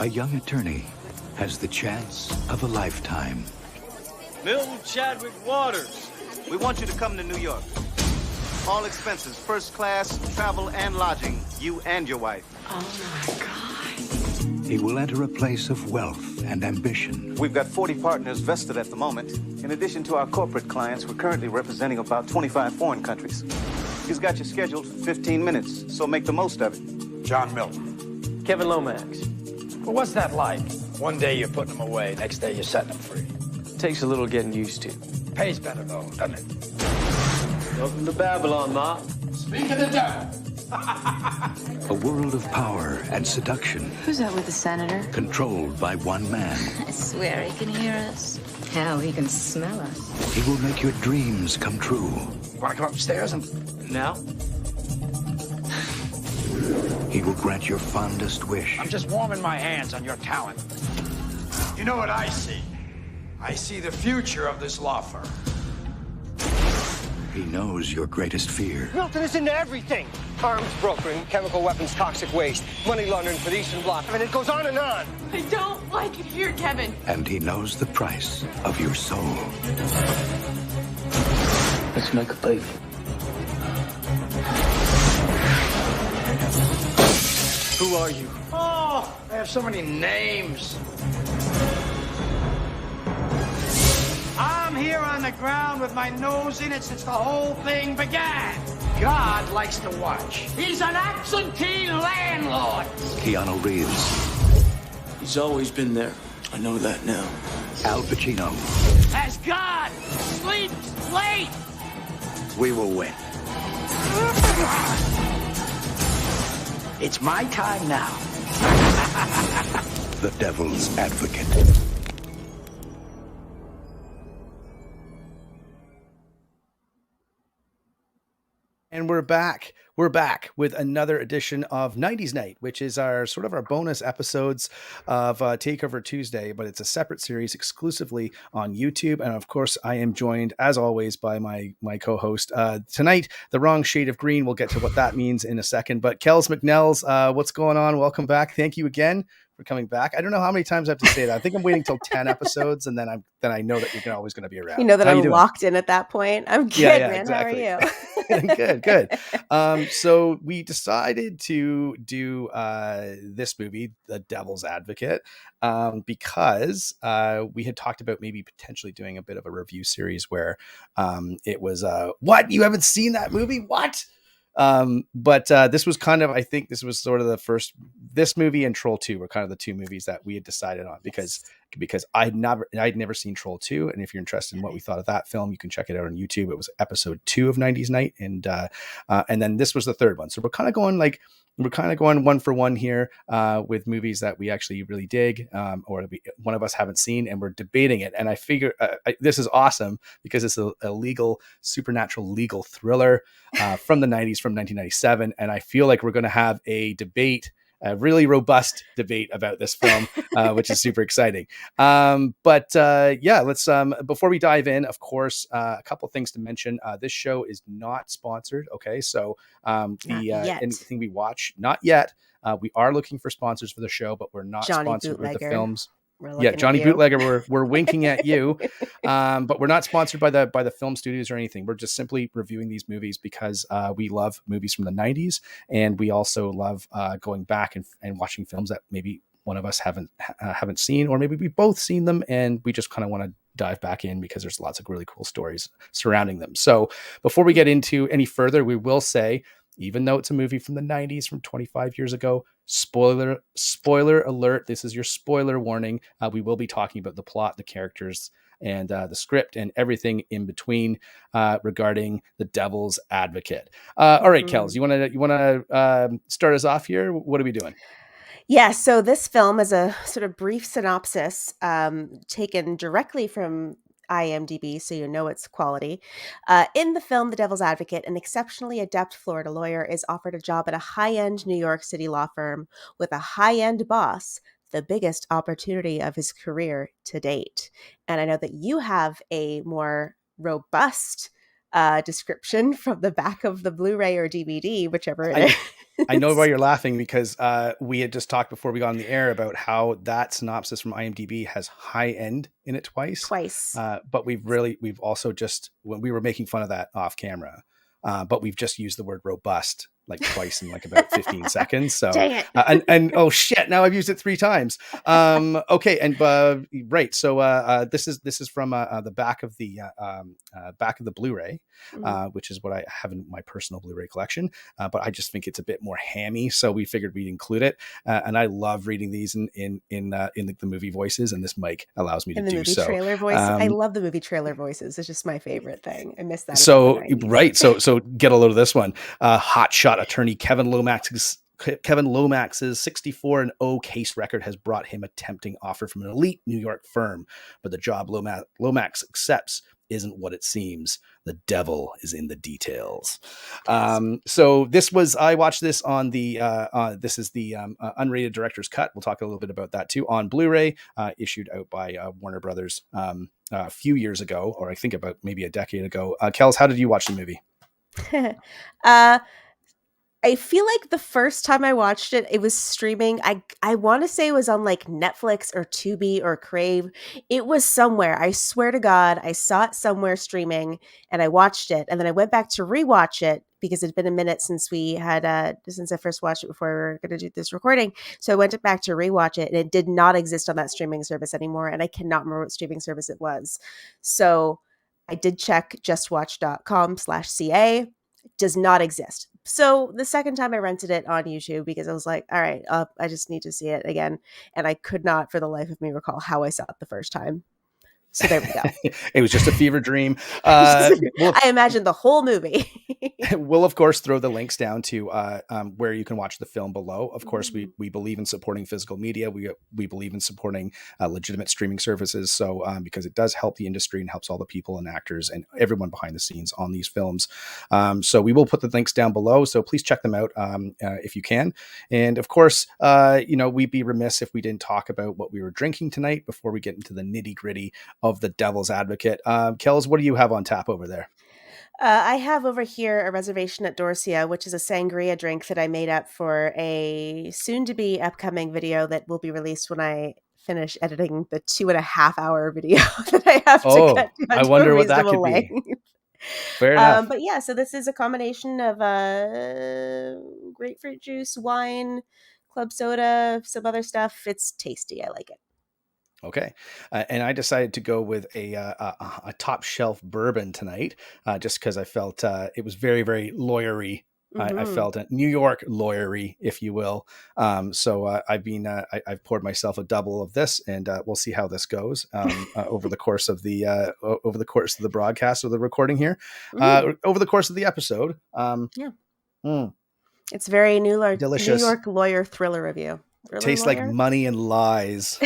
A young attorney has the chance of a lifetime. Milton Chadwick Waters. We want you to come to New York. All expenses, first class, travel and lodging, you and your wife. Oh my God. He will enter a place of wealth and ambition. We've got 40 partners vested at the moment. In addition to our corporate clients, we're currently representing about 25 foreign countries. He's got you scheduled for 15 minutes, so make the most of it. John Milton. Kevin Lomax. Well, what's that like? One day you're putting them away, next day you're setting them free. Takes a little getting used to. Pays better though, doesn't it? Welcome to Babylon, Ma. Speak of the devil. A world of power and seduction. Who's that with the senator? Controlled by one man. I swear he can hear us. Hell, he can smell us. He will make your dreams come true. Want to come upstairs and... Now? He will grant your fondest wish. I'm just warming my hands on your talent. You know what I see? I see the future of this law firm. He knows your greatest fear. Milton is into everything. Arms brokering, chemical weapons, toxic waste, money laundering for the Eastern Bloc. I mean, it goes on and on. I don't like it here, Kevin. And he knows the price of your soul. Let's make a baby. Who are you? Oh, I have so many names. I'm here on the ground with my nose in it since the whole thing began. God likes to watch. He's an absentee landlord. Keanu Reeves. He's always been there. I know that now. Al Pacino. As God sleeps late. We will win. It's my time now. The Devil's Advocate. And we're back. We're back with another edition of 90s Night, which is our sort of our bonus episodes of Takeover Tuesday, but it's a separate series exclusively on YouTube. And of course, I am joined, as always, by my co-host tonight, the wrong shade of green. We'll get to what that means in a second. But Kells McNells, what's going on? Welcome back. Thank you again for coming back. I don't know how many times I have to say that. I think I'm waiting till 10 episodes, and then I know that you're always going to be around. You know that How I'm locked in at that point. I'm good, man. Exactly. How are you? Good. So we decided to do this movie, The Devil's Advocate, because we had talked about maybe potentially doing a bit of a review series where it was what? You haven't seen that movie? What? But this was kind of, I think this was sort of the first, this movie and Troll 2 were kind of the two movies that we had decided on because I'd never seen Troll 2. And if you're interested in what we thought of that film, you can check it out on YouTube. It was episode 2 of 90s Night. And then this was the third one. So we're kind of going one for one here with movies that we actually really dig or one of us haven't seen, and we're debating it. And I figure this is awesome because it's a legal, supernatural legal thriller from the 90s, from 1997. And I feel like we're going to have a really robust debate about this film, which is super exciting. Let's before we dive in, of course, a couple things to mention. This show is not sponsored. Okay. So anything we watch, not yet. We are looking for sponsors for the show, but we're not sponsored with the films. Johnny Bootlegger, we're winking at you, but we're not sponsored by the film studios or anything. We're just simply reviewing these movies because we love movies from the 90s, and we also love going back and watching films that maybe one of us haven't seen, or maybe we've both seen them, and we just kind of want to dive back in because there's lots of really cool stories surrounding them. So before we get into any further, we will say, even though it's a movie from the 90s, from 25 years ago, spoiler alert, this is your spoiler warning. We will be talking about the plot, the characters, and the script, and everything in between regarding The Devil's Advocate. All right, Kells, you want to start us off here? What are we doing? Yeah, so this film is a sort of brief synopsis taken directly from IMDb, so you know its quality. In the film The Devil's Advocate, an exceptionally adept Florida lawyer is offered a job at a high-end New York City law firm with a high-end boss, the biggest opportunity of his career to date. And I know that you have a more robust description from the back of the Blu-ray or DVD, whichever it is. I know why you're laughing, because we had just talked before we got on the air about how that synopsis from IMDb has high end in it twice. But we've also just, when we were making fun of that off camera, but we've just used the word robust like twice in like about 15 seconds. So, Dang it. And oh shit, now I've used it 3 times. Okay. And, right. So, this is from, the back of the Blu-ray, which is what I have in my personal Blu-ray collection. But I just think it's a bit more hammy, so we figured we'd include it. And I love reading these in the movie voices, and this mic allows me to do so. Trailer voice. I love the movie trailer voices. It's just my favorite thing. I miss that. So right. So get a load of this one. Hotshot attorney Kevin Lomax's 64-0 case record has brought him a tempting offer from an elite New York firm, but the job Lomax accepts isn't what it seems. The devil is in the details. So I watched this on the this is the unrated director's cut. We'll talk a little bit about that too, on Blu-ray, issued out by Warner Brothers a few years ago, or I think about maybe a decade ago. Kells, how did you watch the movie? I feel like the first time I watched it, it was streaming. I want to say it was on like Netflix or Tubi or Crave. It was somewhere. I swear to God, I saw it somewhere streaming, and I watched it. And then I went back to rewatch it because it had been a minute since since I first watched it before we were going to do this recording. So I went back to rewatch it, and it did not exist on that streaming service anymore. And I cannot remember what streaming service it was. So I did check justwatch.com/CA. Does not exist. So the second time I rented it on YouTube, because I was like, all right, I just need to see it again. And I could not for the life of me recall how I saw it the first time. So there we go. It was just a fever dream. I imagined the whole movie. We'll, of course, throw the links down to where you can watch the film below. Of course, we believe in supporting physical media. We believe in supporting legitimate streaming services. So because it does help the industry and helps all the people and actors and everyone behind the scenes on these films. So we will put the links down below. So please check them out if you can. And of course, we'd be remiss if we didn't talk about what we were drinking tonight before we get into the nitty gritty of the Devil's Advocate. Kells, what do you have on tap over there? I have over here a reservation at Dorsia, which is a sangria drink that I made up for a soon-to-be upcoming video that will be released when I finish editing the 2.5-hour video that I have to cut down. I wonder what that could be. Fair enough. But yeah, so this is a combination of grapefruit juice, wine, club soda, some other stuff. It's tasty. I like it. Okay. And I decided to go with a top shelf bourbon tonight, just because I felt it was very, very lawyery. I felt a New York lawyery, if you will. So I've poured myself a double of this, and we'll see how this goes over the course of the broadcast or the recording here, over the course of the episode. It's very delicious. New York lawyer thriller review. Tastes like money and lies.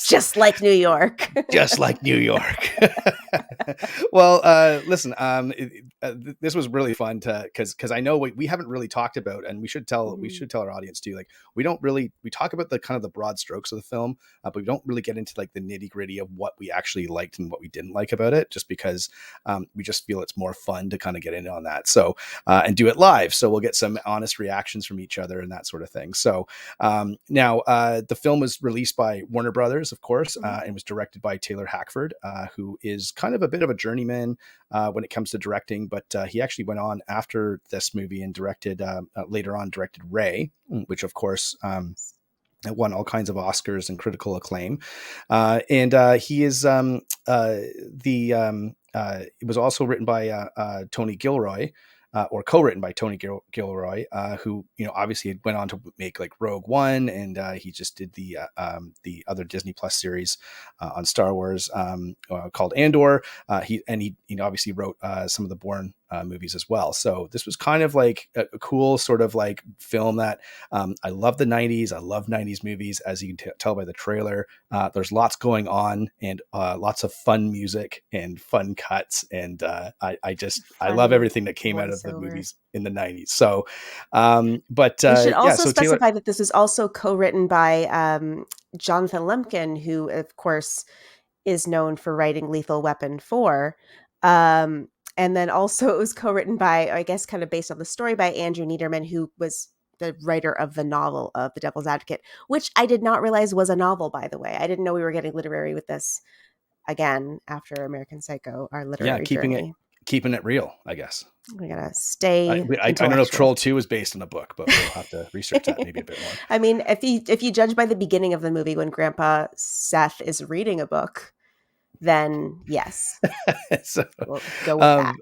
Just like New York. Just like New York. Well, listen, this was really fun because I know we haven't really talked about, and we should tell our audience too, like we talk about the kind of the broad strokes of the film, but we don't really get into like the nitty gritty of what we actually liked and what we didn't like about it, just because we just feel it's more fun to kind of get in on that. So, and do it live. So we'll get some honest reactions from each other and that sort of thing. So now the film was released by Warner Brothers, of course, and was directed by Taylor Hackford, who is kind of a bit of a journeyman when it comes to directing, but he actually went on after this movie and directed Ray, which of course won all kinds of Oscars and critical acclaim. And he is it was also written by Tony Gilroy. Or co-written by Tony Gilroy, who obviously went on to make like Rogue One, and he just did the other Disney Plus series on Star Wars called Andor. He obviously wrote some of the Bourne movies as well. So this was kind of like a cool sort of like film that I love the 90s. I love 90s movies, as you can tell by the trailer. There's lots going on and lots of fun music and fun cuts, and I love everything that came out of the movies in the 90s. So but we should also specify that this is also co-written by Jonathan Lemkin, who of course is known for writing Lethal Weapon 4. And then also it was co-written by, I guess kind of based on the story, by Andrew Neiderman, who was the writer of the novel of The Devil's Advocate, which I did not realize was a novel, by the way. I didn't know we were getting literary with this again after American Psycho, our literary journey. Keeping it real, I guess. We gotta stay. I don't know if Troll 2 is based on a book, but we'll have to research that maybe a bit more. I mean, if you judge by the beginning of the movie when Grandpa Seth is reading a book, then yes, so, we'll go with that.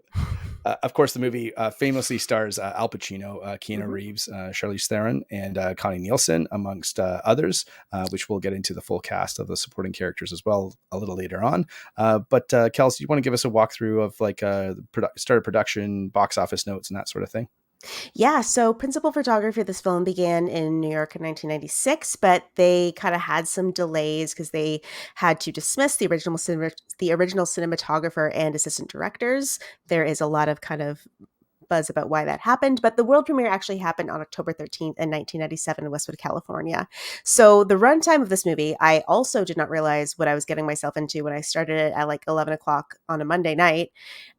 Of course, the movie famously stars Al Pacino, Keanu Reeves, Charlize Theron, and Connie Nielsen, amongst others, which we'll get into the full cast of the supporting characters as well a little later on. But Kells, you want to give us a walkthrough of like start of production, box office notes, and that sort of thing? Yeah, so principal photography of this film began in New York in 1996, but they kind of had some delays because they had to dismiss the original cinematographer and assistant directors. There is a lot of kind of buzz about why that happened, but the world premiere actually happened on October 13th in 1997 in Westwood, California. So the runtime of this movie, I also did not realize what I was getting myself into when I started it at like 11 o'clock on a Monday night.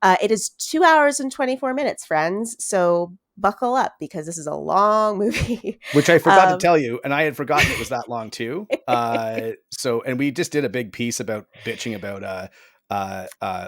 It is 2 hours and 24 minutes, friends. So buckle up because this is a long movie. Which I forgot to tell you, and I had forgotten it was that long too. And we just did a big piece about bitching about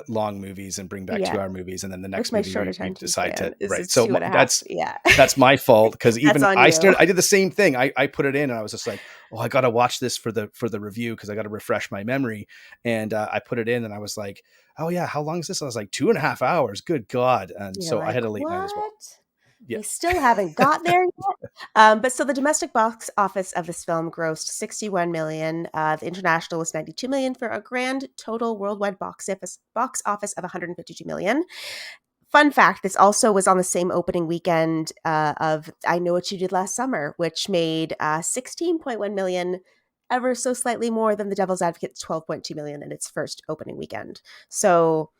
long movies and bring back 2 hour movies, and then the next movie we decide to right. So that's my fault because even I did the same thing. I put it in and I was just like, oh, I got to watch this for the review because I got to refresh my memory. And I put it in and I was like, oh yeah, how long is this? And I was like 2.5 hours. Good God! And so I had a late night as well. Yeah. We still haven't got there yet. But so the domestic box office of this film grossed 61 million. The international was 92 million for a grand total worldwide box office of 152 million. Fun fact, this also was on the same opening weekend of I Know What You Did Last Summer, which made 16.1 million, ever so slightly more than The Devil's Advocate's 12.2 million in its first opening weekend. So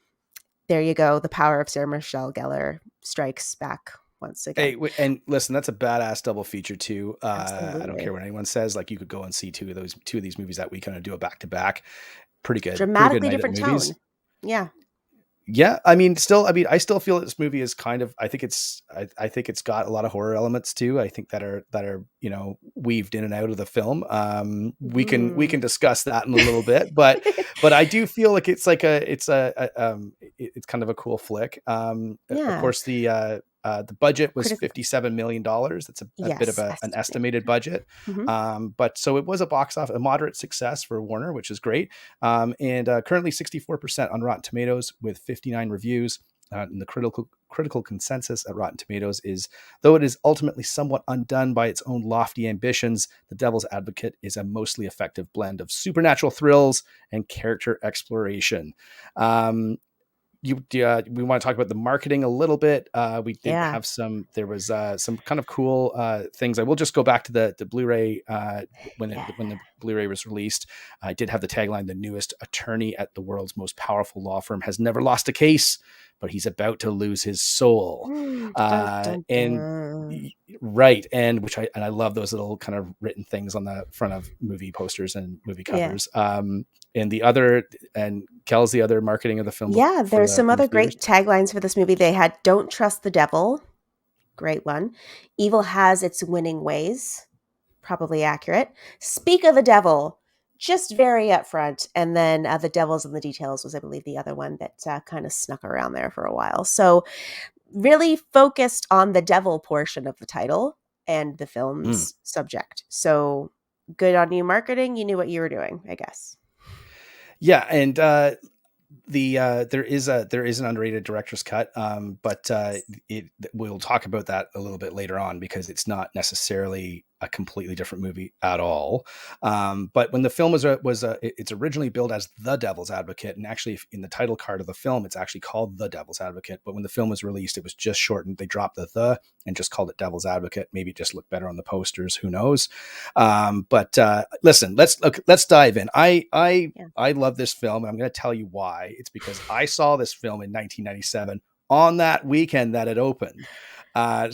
there you go. The power of Sarah Michelle Gellar strikes back once again. Hey, and listen, that's a badass double feature too. I don't care what anyone says. Like you could go and see two of these movies that weekend and do a back to back. Pretty good. Dramatically different tone. Yeah. Yeah, I still feel that this movie is kind of. I think it's got a lot of horror elements too. I think that are weaved in and out of the film. We can discuss that in a little bit, but I do feel like it's kind of a cool flick. Of course, the budget was $57 million. That's a bit of an estimated budget. But so it was a moderate success for Warner, which is great. And currently 64% on Rotten Tomatoes with 59 reviews. And the critical consensus at Rotten Tomatoes is, though it is ultimately somewhat undone by its own lofty ambitions, The Devil's Advocate is a mostly effective blend of supernatural thrills and character exploration. We want to talk about the marketing a little bit. We did have there was some kind of cool things. I will just go back to the Blu-ray when the Blu-ray was released. I did have the tagline: "The newest attorney at the world's most powerful law firm has never lost a case, but he's about to lose his soul." And right, and I love those little kind of written things on the front of movie posters and movie covers. And Kells, the other marketing of the film. Yeah, there's some other great taglines for this movie. They had "Don't trust the devil," great one. "Evil has its winning ways," probably accurate. "Speak of the devil," just very upfront. And then "The Devil's in the Details" was, I believe, the other one that kind of snuck around there for a while. So really focused on the devil portion of the title and the film's subject. So good on you, marketing. You knew what you were doing, I guess. Yeah, and there is an underrated director's cut, but we'll talk about that a little bit later on because it's not necessarily a completely different movie at all. But when the film it's originally billed as The Devil's Advocate, and actually in the title card of the film, it's actually called The Devil's Advocate. But when the film was released, it was just shortened. They dropped the and just called it Devil's Advocate. Maybe it just looked better on the posters. Who knows? But listen, let's dive in. I love this film, and I'm going to tell you why. It's because I saw this film in 1997 on that weekend that it opened.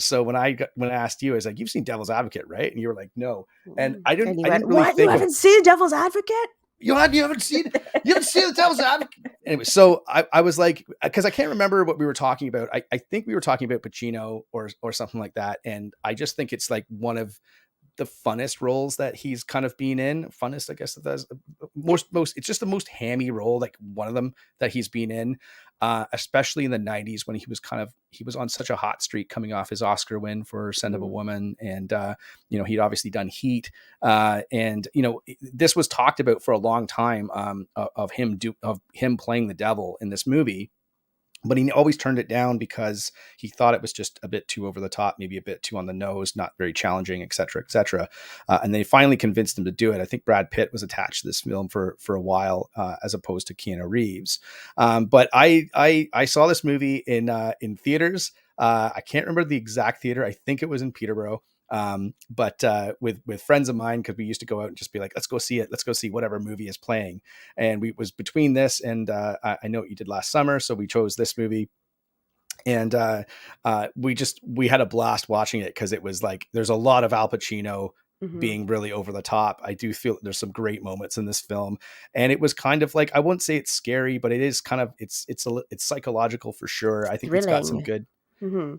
So when I asked you, I was like, "You've seen Devil's Advocate, right?" And you were like, "No." And I didn't really think you haven't seen Devil's Advocate? You haven't seen the Devil's Advocate. Anyway, so I was like, because I can't remember what we were talking about. I think we were talking about Pacino or something like that. And I just think it's like one of the funnest roles that he's kind of been in. Funnest, I guess that's most, it's just the most hammy role, like one of them that he's been in, especially in the 90s when he was on such a hot streak coming off his Oscar win for Scent of a Woman. And, he'd obviously done Heat. And, this was talked about for a long time, of him playing the devil in this movie. But he always turned it down because he thought it was just a bit too over the top, maybe a bit too on the nose, not very challenging, et cetera, et cetera. And they finally convinced him to do it. I think Brad Pitt was attached to this film for a while, as opposed to Keanu Reeves. But I saw this movie in theaters. I can't remember the exact theater. I think it was in Peterborough. But with friends of mine, because we used to go out and just be like, let's go see it. Let's go see whatever movie is playing. And it was between this and I Know What You Did Last Summer. So we chose this movie. And we had a blast watching it because it was like, there's a lot of Al Pacino being really over the top. I do feel there's some great moments in this film. And it was kind of like, I wouldn't say it's scary, but it is kind of, it's psychological for sure. I think Thrilling. It's got some good,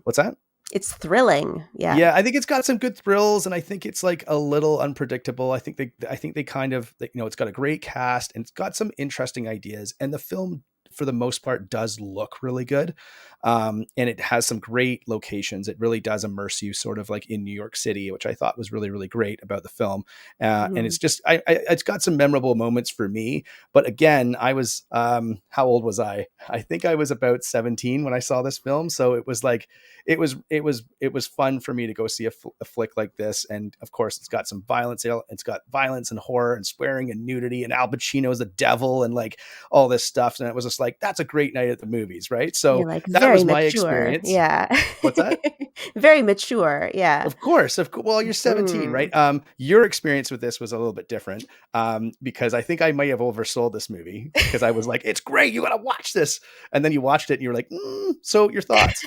what's that? It's thrilling. Yeah. Yeah. I think it's got some good thrills, and I think it's like a little unpredictable. I think they kind of, it's got a great cast and it's got some interesting ideas, and the film for the most part does look really good. And it has some great locations. It really does immerse you sort of like in New York City, which I thought was really, really great about the film. And it's just, it's got some memorable moments for me, but again, I was, how old was I? I think I was about 17 when I saw this film. So it was like, it was fun for me to go see a flick like this. And of course it's got some violence. It's got violence and horror and swearing and nudity, and Al Pacino is the devil and like all this stuff. And it was just like, that's a great night at the movies. Right. So You're like, that was my mature. experience. Yeah. What's that? Very mature. Yeah. Of course. Well, you're 17, right? Your experience with this was a little bit different, because I think I might have oversold this movie because I was like, it's great. You got to watch this. And then you watched it and you were like, so your thoughts,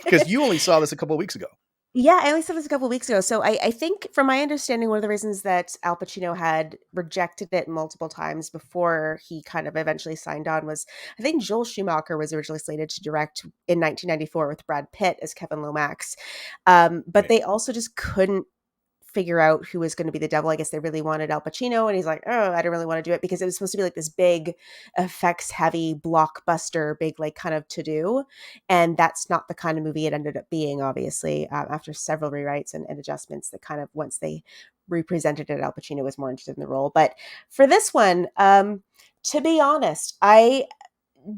because you only saw this a couple of weeks ago. Yeah, I only saw this a couple of weeks ago. So I think, from my understanding, one of the reasons that Al Pacino had rejected it multiple times before he kind of eventually signed on was, I think Joel Schumacher was originally slated to direct in 1994 with Brad Pitt as Kevin Lomax. But they also just couldn't figure out who was going to be the devil. I guess they really wanted Al Pacino, and he's like, oh, I don't really want to do it, because it was supposed to be like this big effects heavy blockbuster, big like kind of to do. And that's not the kind of movie it ended up being, obviously, after several rewrites and adjustments that kind of, once they represented it, Al Pacino was more interested in the role. But for this one, to be honest, I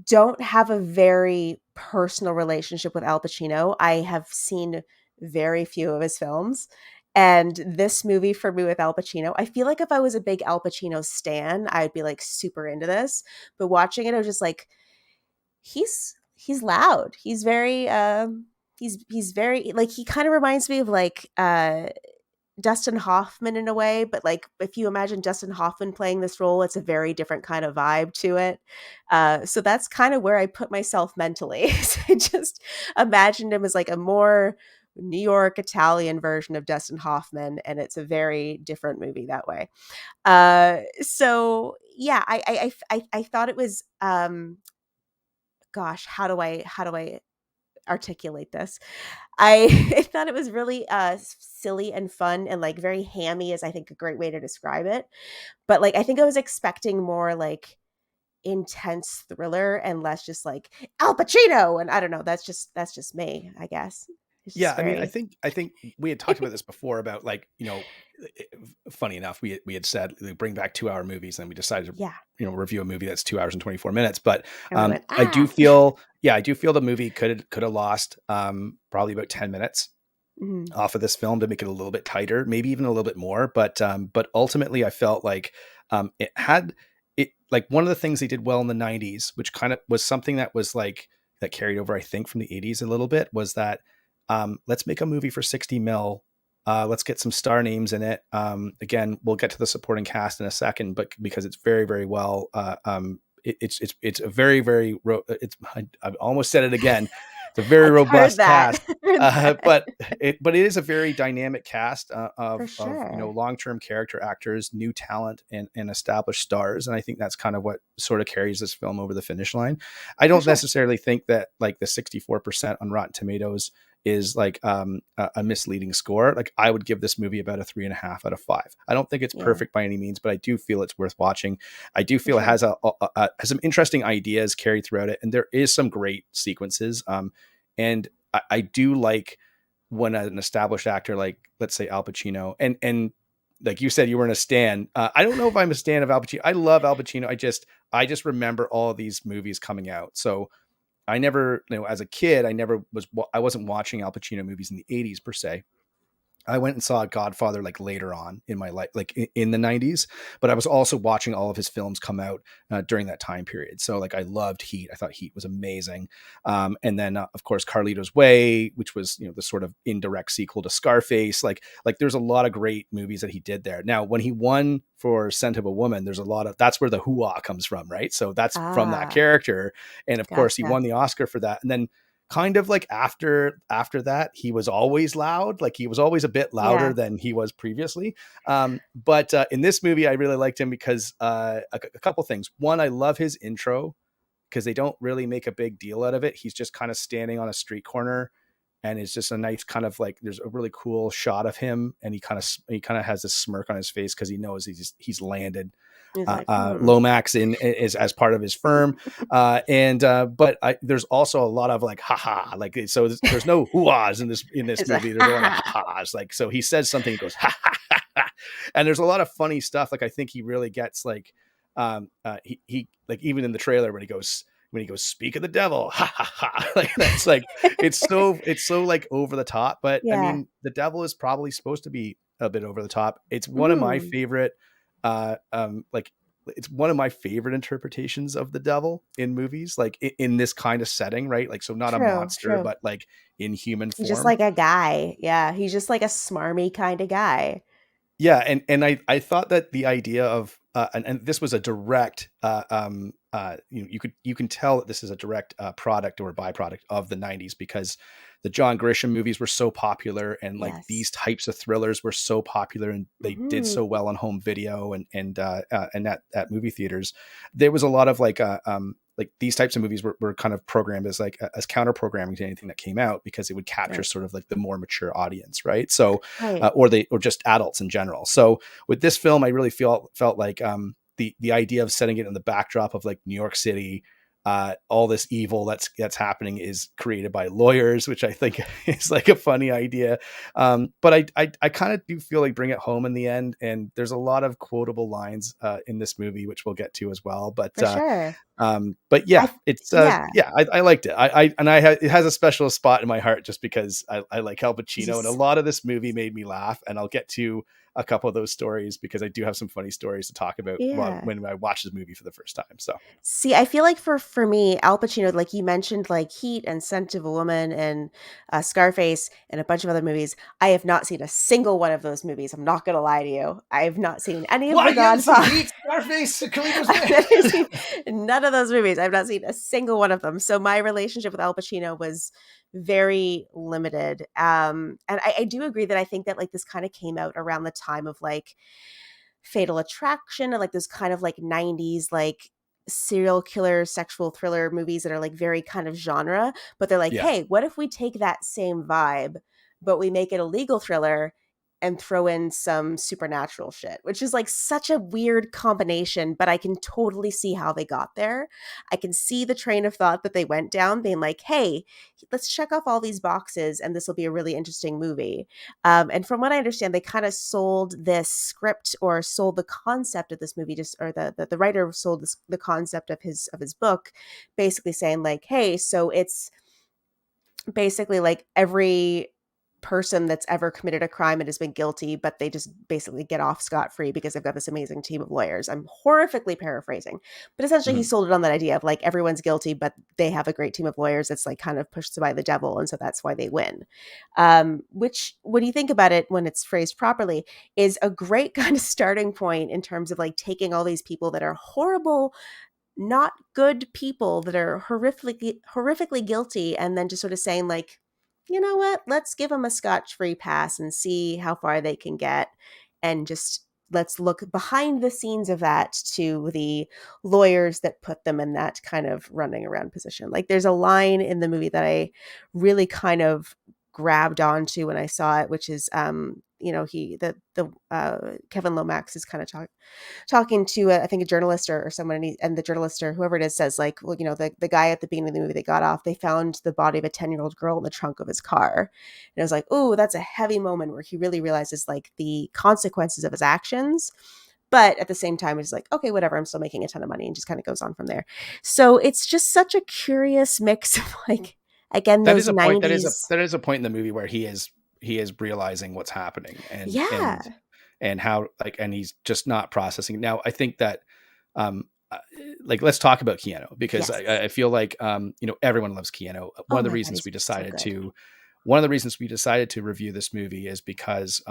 don't have a very personal relationship with Al Pacino. I have seen very few of his films. And this movie for me with Al Pacino, I feel like if I was a big Al Pacino stan, I'd be like super into this. But watching it, I was just like, he's loud. He's very he's very, like, he kind of reminds me of like Dustin Hoffman in a way, but like if you imagine Dustin Hoffman playing this role, it's a very different kind of vibe to it. So that's kind of where I put myself mentally. So I just imagined him as like a more New York Italian version of Dustin Hoffman, and it's a very different movie that way. So yeah, I thought it was gosh, how do I articulate this? I thought it was really silly and fun, and like very hammy is, I think, a great way to describe it. But like, I think I was expecting more like intense thriller and less just like Al Pacino, and I don't know, that's just me, I guess. Yeah, I mean, I think we had talked about this before about like, funny enough, we had said we bring back 2-hour movies, and we decided to review a movie that's 2 hours and 24 minutes. But I do feel the movie could have lost probably about 10 minutes off of this film to make it a little bit tighter, maybe even a little bit more. But ultimately, I felt like it like one of the things they did well in the 90s, which kind of was something that was like that carried over, I think, from the 80s a little bit, was that let's make a movie for 60 mil. Let's get some star names in it. Again, we'll get to the supporting cast in a second, but because it's very, very well, it's a very, very, I almost said it again. It's a very I've heard robust that. cast. Heard that. But it is a very dynamic cast For of sure. long-term character actors, new talent, and established stars, and I think that's kind of what sort of carries this film over the finish line. I For don't sure. necessarily think that like the 64% on Rotten Tomatoes is like a misleading score. Like I would give this movie about a 3.5 out of 5. I don't think it's Yeah. perfect by any means, but I do feel it's worth watching. I do For feel it sure. has some interesting ideas carried throughout it, and there is some great sequences. And I do like when an established actor, like let's say Al Pacino, and like you said, you weren't a stan. I don't know if I'm a stan of Al Pacino. I love Al Pacino. I just remember all of these movies coming out. So I never, as a kid, I wasn't watching Al Pacino movies in the 80s per se. I went and saw Godfather like later on in my life, like in the 90s, but I was also watching all of his films come out during that time period. So like I loved Heat. I thought Heat was amazing. And then of course Carlito's Way, which was, the sort of indirect sequel to Scarface. Like there's a lot of great movies that he did there. Now, when he won for Scent of a Woman, that's where the hoo-ah comes from, right? So that's from that Ah, character. And of course he gotcha. won the Oscar for that. And then kind of like after that, he was always loud. Like he was always a bit louder Yeah. than he was previously. But in this movie, I really liked him because a couple things. One, I love his intro because they don't really make a big deal out of it. He's just kind of standing on a street corner, and it's just a nice kind of like, there's a really cool shot of him, and he kind of has this smirk on his face because he knows he's landed He's like, Lomax is as part of his firm. But there's also a lot of like, haha, like, so there's no hoo-ahs in this It's like, movie. There's a lot of ha-has. Like, so he says something, he goes, ha ha ha ha. And there's a lot of funny stuff. Like, I think he really gets like, he like, even in the trailer when he goes, speak of the devil, ha ha ha. Like, that's like, it's so like over the top, but I yeah. mean, the devil is probably supposed to be a bit over the top. It's one of my Mhm. favorite, like, it's one of my favorite interpretations of the devil in movies, like in this kind of setting, right? Like, so not a True, monster, true. but like in human He's just form. like a guy. Yeah, he's just like a smarmy kind of guy. Yeah, and I thought that the idea of and this was a direct you can tell that this is a direct product or byproduct of the 90s, because the John Grisham movies were so popular, and like these Yes. types of thrillers were so popular, and they did Mhm. so well on home video and at movie theaters. There was a lot of like these types of movies were kind of programmed as like as counter programming to anything that came out, because it would capture Right. sort of like the more mature audience, right? So Right. or just adults in general. So with this film, I really felt like the idea of setting it in the backdrop of like New York City, all this evil that's happening is created by lawyers, which I think is like a funny idea. But I kind of do feel like bring it home in the end, and there's a lot of quotable lines in this movie, which we'll get to as well. For sure. But yeah, I it's yeah. I liked it. It has a special spot in my heart just because I like Al Pacino, and a Just lot of this movie made me laugh, and I'll get to a couple of those stories because I do have some funny stories to talk about yeah. when I watched this movie for the first time. So See, I feel like for me, Al Pacino, like you mentioned, like Heat and Scent of a Woman and Scarface and a bunch of other movies. I have not seen a single one of those movies. I'm not gonna lie to you. I have not seen any of why the you haven't seen Godfather. Heat, Scarface, Carlito's I've never seen Way? none of those movies. I've not seen a single one of them. So my relationship with Al Pacino was very limited. And I do agree that I think that like this kind of came out around the time of like Fatal Attraction and like those kind of like 90s like serial killer sexual thriller movies that are like very kind of genre, but they're like, Yeah. hey, what if we take that same vibe but we make it a legal thriller and throw in some supernatural shit, which is like such a weird combination, but I can totally see how they got there. I can see the train of thought that they went down, being like, hey, let's check off all these boxes and this will be a really interesting movie. And from what I understand, they kind of sold this script or sold the concept of this movie, just or the writer sold the concept of his book, basically saying like, hey, so it's basically like every person that's ever committed a crime and has been guilty, but they just basically get off scot-free because they've got this amazing team of lawyers. I'm horrifically paraphrasing, but essentially he Mhm. sold it on that idea of like everyone's guilty, but they have a great team of lawyers that's like kind of pushed by the devil, and so that's why they win. Which, when you think about it, when it's phrased properly, is a great kind of starting point in terms of like taking all these people that are horrible not good people that are horrifically guilty, and then just sort of saying like, you know what, let's give them a scotch-free pass and see how far they can get, and just let's look behind the scenes of that to the lawyers that put them in that kind of running around position. Like there's a line in the movie that I really kind of grabbed onto when I saw it, which is Kevin Lomax is kind of talking to I think a journalist or someone, and the journalist or whoever it is says like, well, the guy at the beginning of the movie that got off, they found the body of a 10-year-old girl in the trunk of his car. And I was like, oh, that's a heavy moment where he really realizes like the consequences of his actions. But at the same time, it's like, okay, whatever, I'm still making a ton of money, and just kind of goes on from there. So it's just such a curious mix of like, again, That those is a point. 90s. That is a point in the movie where he is realizing what's happening, Yeah. and how like, and he's just not processing. Now, I think that, like, let's talk about Keanu, because Yes. I feel like, everyone loves Keanu. One of the reasons we decided to review this movie is because,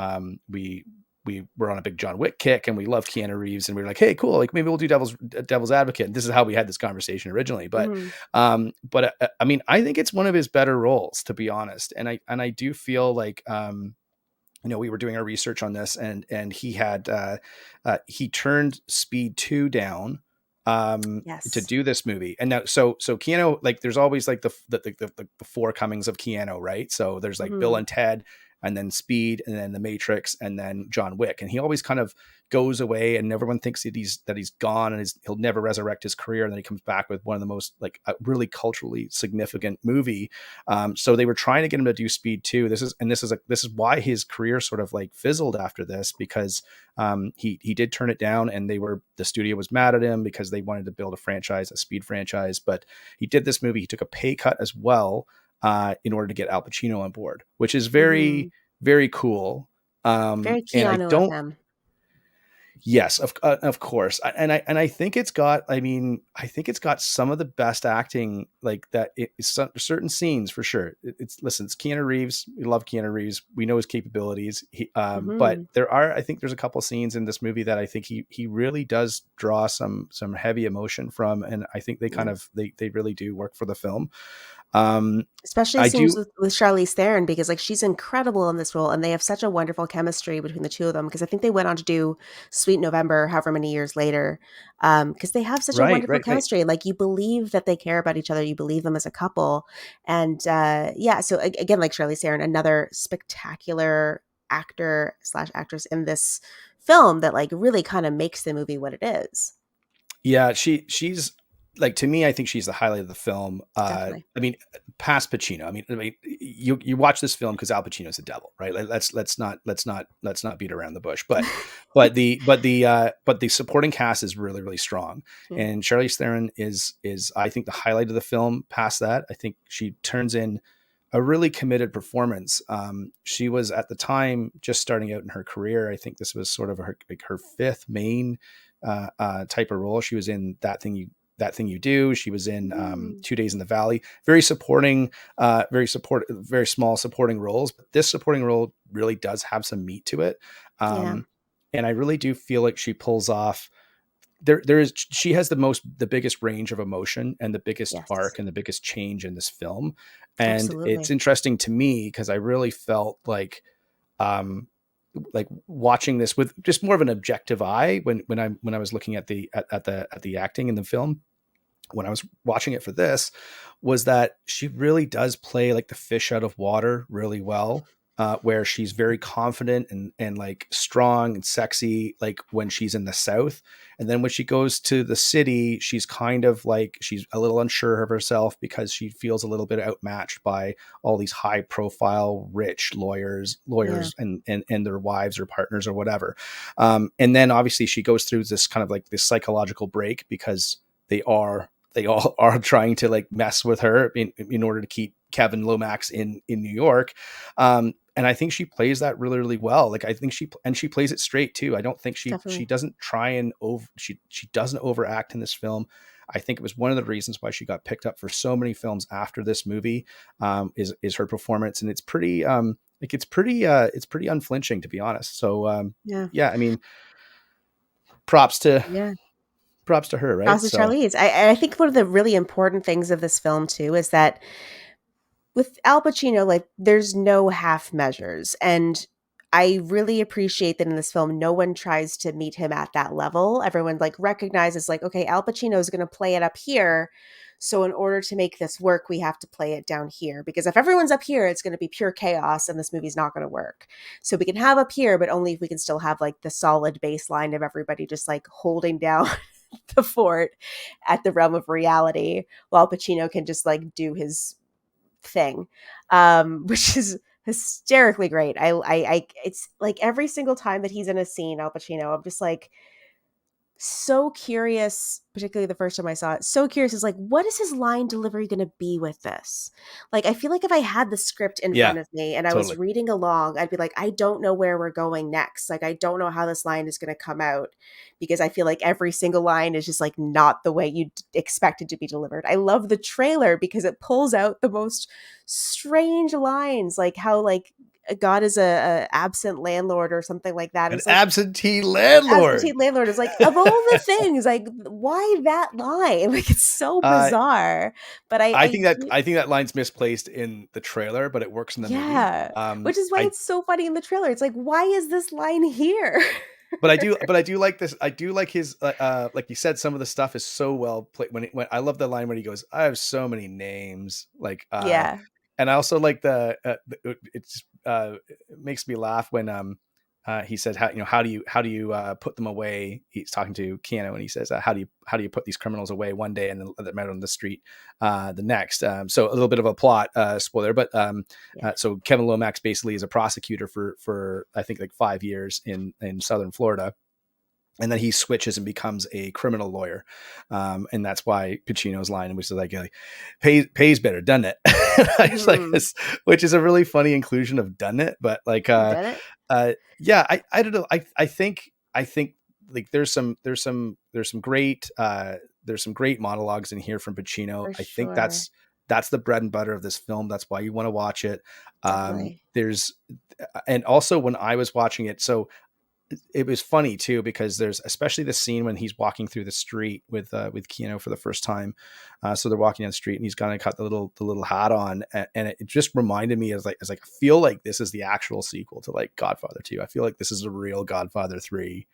we were on a big John Wick kick, and we love Keanu Reeves, and we were like, hey, cool, like maybe we'll do Devil's Advocate. And this is how we had this conversation originally. But, I mean, I think it's one of his better roles, to be honest. And I do feel like, we were doing our research on this, and he had, he turned Speed 2 down, to do this movie. And now, so Keanu, like, there's always like the four comings of Keanu, right? So there's like Bill and Ted, and then Speed, and then The Matrix, and then John Wick. And he always kind of goes away, and everyone thinks that he's gone, and he'll never resurrect his career. And then he comes back with one of the most like really culturally significant movie. So they were trying to get him to do Speed 2. This is why his career sort of like fizzled after this, because he did turn it down, and the studio was mad at him because they wanted to build a Speed franchise. But he did this movie. He took a pay cut as well, in order to get Al Pacino on board, which is very, very cool. Very And I Keanu don't, of him. yes, of course. I think it's got, I think it's got some of the best acting, like that. It's certain scenes for sure. It's Keanu Reeves. We love Keanu Reeves. We know his capabilities. But I think there's a couple scenes in this movie that I think he really does draw some heavy emotion from. And I think they kind of, they really do work for the film. Especially scenes with Charlize Theron, because like she's incredible in this role, and they have such a wonderful chemistry between the two of them, because I think they went on to do Sweet November however many years later, because they have such a wonderful chemistry. Like you believe that they care about each other, you believe them as a couple. And so again, like Charlize Theron, another spectacular actor / actress in this film that like really kind of makes the movie what it is. Yeah, she's like, to me, I think she's the highlight of the film. I mean, past Pacino. I mean, you watch this film because Al Pacino's the devil, right? Like, let's not beat around the bush. But the supporting cast is really, really strong. And Charlize Theron is I think the highlight of the film. Past that, I think she turns in a really committed performance. She was at the time just starting out in her career. I think this was sort of her fifth main type of role. She was in That Thing You Do. She was in 2 Days in the Valley. Very small supporting roles. But this supporting role really does have some meat to it. And I really do feel like she pulls off. She has the biggest range of emotion and the biggest arc and the biggest change in this film. And it's interesting to me because I really felt like watching this with just more of an objective eye when I was looking at the acting in the film, when I was watching it for this, was that she really does play like the fish out of water really well, where she's very confident and like strong and sexy, like when she's in the South. And then when she goes to the city, she's kind of like, she's a little unsure of herself because she feels a little bit outmatched by all these high profile, rich lawyers and their wives or partners or whatever. And then obviously she goes through this kind of like this psychological break because they all are trying to like mess with her in order to keep Kevin Lomax in New York. And I think she plays that really, really well. Like I think she plays it straight too. I don't think she doesn't try and she doesn't overact in this film. I think it was one of the reasons why she got picked up for so many films after this movie, is her performance. And it's pretty unflinching, to be honest. So, I mean, props to props to her, right? Props to So Charlize. I think one of the really important things of this film too is that with Al Pacino, like there's no half measures. And I really appreciate that in this film, no one tries to meet him at that level. Everyone like recognizes like, okay, Al Pacino is going to play it up here. So in order to make this work, we have to play it down here, because if everyone's up here, it's going to be pure chaos and this movie's not going to work. So we can have up here, but only if we can still have like the solid baseline of everybody just like holding down the fort at the realm of reality, while Pacino can just like do his thing, which is hysterically great. It's like every single time that he's in a scene, Al Pacino, I'm just like so curious, particularly the first time I saw it, so curious is like, what is his line delivery going to be with this? Like, I feel like if I had the script in Yeah, front of me and I was totally. reading along, I'd be like, I don't know where we're going next. Like, I don't know how this line is going to come out, because I feel like every single line is just like not the way you'd expect it to be delivered. I love the trailer because it pulls out the most strange lines, like how like God is a absent landlord or something like that. An It's like, absentee landlord. absentee landlord is like, of all the things, like why that line? Like it's so Uh, bizarre. But I think that line's misplaced in the trailer, but it works in the movie. yeah, which is why I it's so funny in the trailer. It's like, why is this line here? but I do like this. I do like his like you said, some of the stuff is so well played. When I love the line when he goes, "I have so many names," like Yeah. and I also like it makes me laugh when he says, how do you put them away? He's talking to Keanu and he says, how do you put these criminals away one day and then let them out on the street the next? So a little bit of a plot spoiler, but so Kevin Lomax basically is a prosecutor for I think like 5 years in Southern Florida. And then he switches and becomes a criminal lawyer. And that's why Pacino's line, which is like pays better, doesn't it? It's like this, which is a really funny inclusion of done it. But like, Done it? yeah, I don't know. I think like there's some great monologues in here from Pacino. For I think sure. that's the bread and butter of this film. That's why you want to watch it. Definitely. And also when I was watching it, so it was funny too, because there's especially the scene when he's walking through the street with Keanu for the first time. So they're walking down the street and he's got the little hat on, and it just reminded me as like, I feel like this is the actual sequel to like Godfather 2. I feel like this is a real Godfather 3,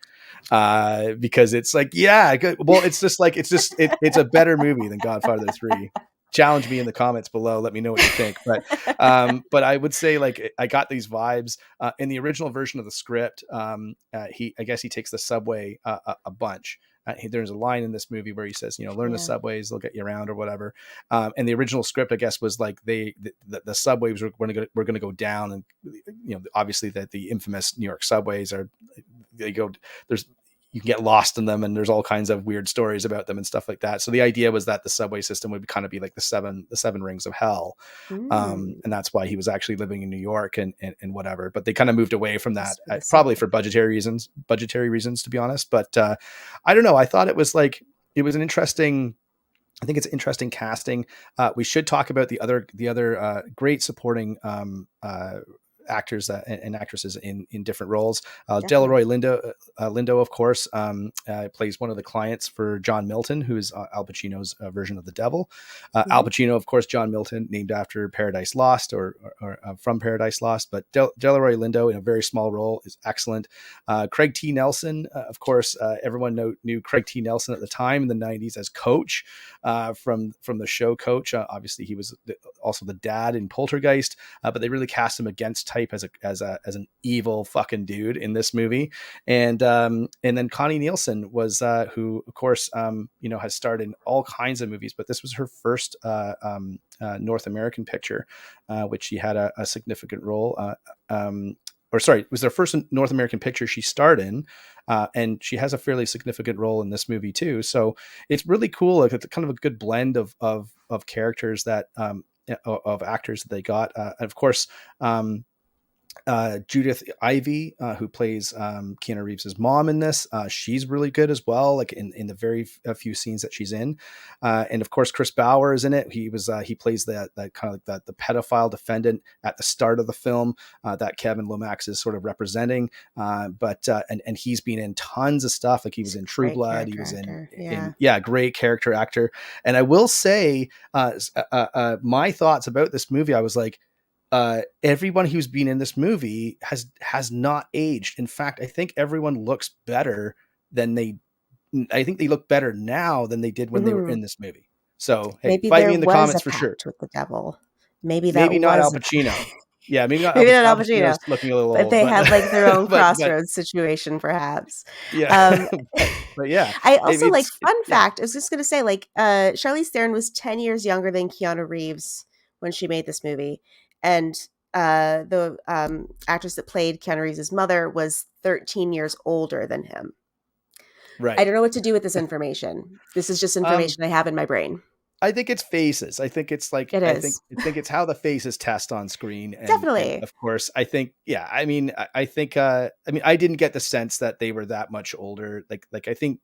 because it's like, yeah, well, it's just like, it's a better movie than Godfather 3. Challenge me in the comments below. Let me know what you think. But I would say like I got these vibes in the original version of the script. I guess he takes the subway a bunch. There's a line in this movie where he says, learn the subways, they'll get you around or whatever. And the original script, I guess, was like the subways were going to go down, and obviously that the infamous New York subways you can get lost in them, and there's all kinds of weird stories about them and stuff like that. So the idea was that the subway system would kind of be like the seven rings of hell. And that's why he was actually living in New York and whatever, but they kind of moved away from that, probably for budgetary reasons, to be honest. But I don't know. I thought it was an interesting, I think it's interesting casting. We should talk about the other great supporting actors and actresses in different roles. Delroy Lindo, of course, plays one of the clients for John Milton, who is Al Pacino's version of the devil. Al Pacino, of course, John Milton, named after Paradise Lost or from Paradise Lost, but Delroy Lindo in a very small role is excellent. Craig T. Nelson, of course, everyone knew Craig T. Nelson at the time in the 90s as Coach from the show Coach. Obviously, he was also the dad in Poltergeist, but they really cast him against type as an evil fucking dude in this movie. And then Connie Nielsen was who of course has starred in all kinds of movies, but this was her first North American picture, which she had a significant role. It was their first North American picture she starred in, and she has a fairly significant role in this movie too. So it's really cool. Like, it's kind of a good blend of characters that of actors that they got. And of course, Judith Ivey, who plays Keanu Reeves's mom in this. She's really good as well, like in the very few scenes that she's in. And of course, Chris Bauer is in it. He plays that kind of like the pedophile defendant at the start of the film that Kevin Lomax is sort of representing. But he's been in tons of stuff. Like he was in True Blood. He was in great character actor. And I will say, my thoughts about this movie, I was like, everyone who's been in this movie has not aged. In fact, I think everyone looks better I think they look better now than they did when they were in this movie. So hey, maybe fight there me in the was comments a for sure. pact with the devil. Maybe not Al Pacino. Yeah, maybe not. Maybe Al not Al Pacino. Looking a little but old, they had like their own but crossroads situation, perhaps. Yeah. But yeah, I also maybe fun fact. I was just gonna say, like, Charlize Theron was 10 years younger than Keanu Reeves when she made this movie, and the actress that played Keanu Reeves' mother was 13 years older than him. Right. I don't know what to do with this information. This is just information I have in my brain. I think it's faces. I think it's like, it is. I think it's how the faces test on screen. And, Definitely. And of course, I think, yeah, I mean, I think, I didn't get the sense that they were that much older. I think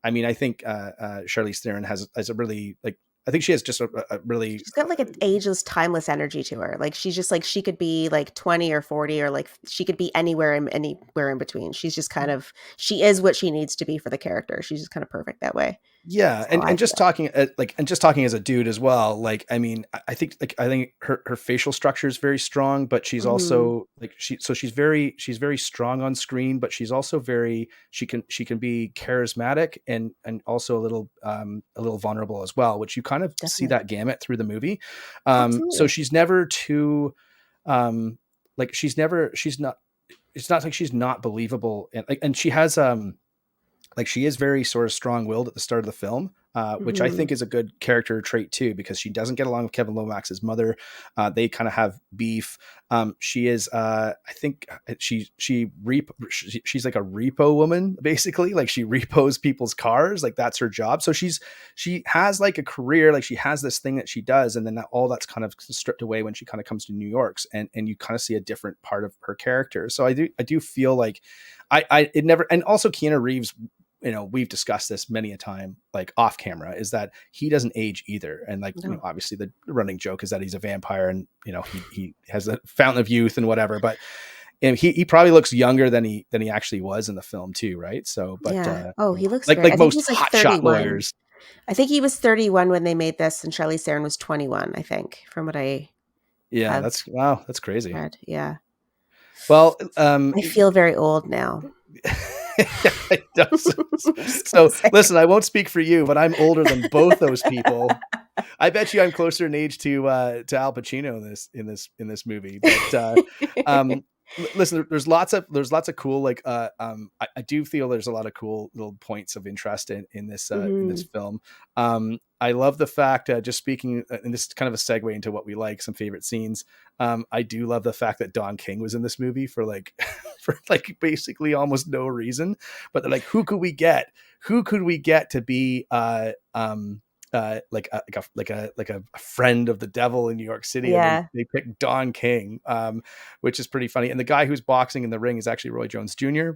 Charlize Theron has a really, like, I think she has just a really, she's got like an ageless, timeless energy to her. Like she's just like, she could be like 20 or 40, or like she could be anywhere in between. She's just kind of, she is what she needs to be for the character. She's just kind of perfect that way. Yeah. And just talking as a dude as well. Like, I mean, I think her facial structure is very strong, but she's also like, she's very strong on screen, but she's also she can be charismatic and also a little vulnerable as well, which you kind of see that gamut through the movie. So she's never too, it's not like she's not believable. And she has, she is very sort of strong-willed at the start of the film, which I think is a good character trait too, because she doesn't get along with Kevin Lomax's mother. They kind of have beef. She is, I think she's like a repo woman, basically. Like she repos people's cars. Like that's her job. So she has like a career, like she has this thing that she does. And then all that's kind of stripped away when she kind of comes to New York, and you kind of see a different part of her character. So I do feel like it never, and also Keanu Reeves, you know, we've discussed this many a time, like off camera, is that he doesn't age either. And like, you know, obviously the running joke is that he's a vampire and, you know, he has a fountain of youth and whatever, but he probably looks younger than he actually was in the film too. Right. So, but, he looks like most hotshot lawyers. I think he was 31 when they made this, and Charlize Theron was 21, I think, from what I that's crazy. read. Yeah. Well, I feel very old now. It does. So listen, I won't speak for you, but I'm older than both those people. I bet you I'm closer in age to Al Pacino in this movie. But listen, there's lots of cool, like I do feel there's a lot of cool little points of interest in this film. I love the fact, just speaking, and this is kind of a segue into what we like, some favorite scenes. I do love the fact that Don King was in this movie for basically almost no reason, but they're like, who could we get to be like a friend of the devil in New York City? Yeah. And they picked Don King, which is pretty funny. And the guy who's boxing in the ring is actually Roy Jones Jr.,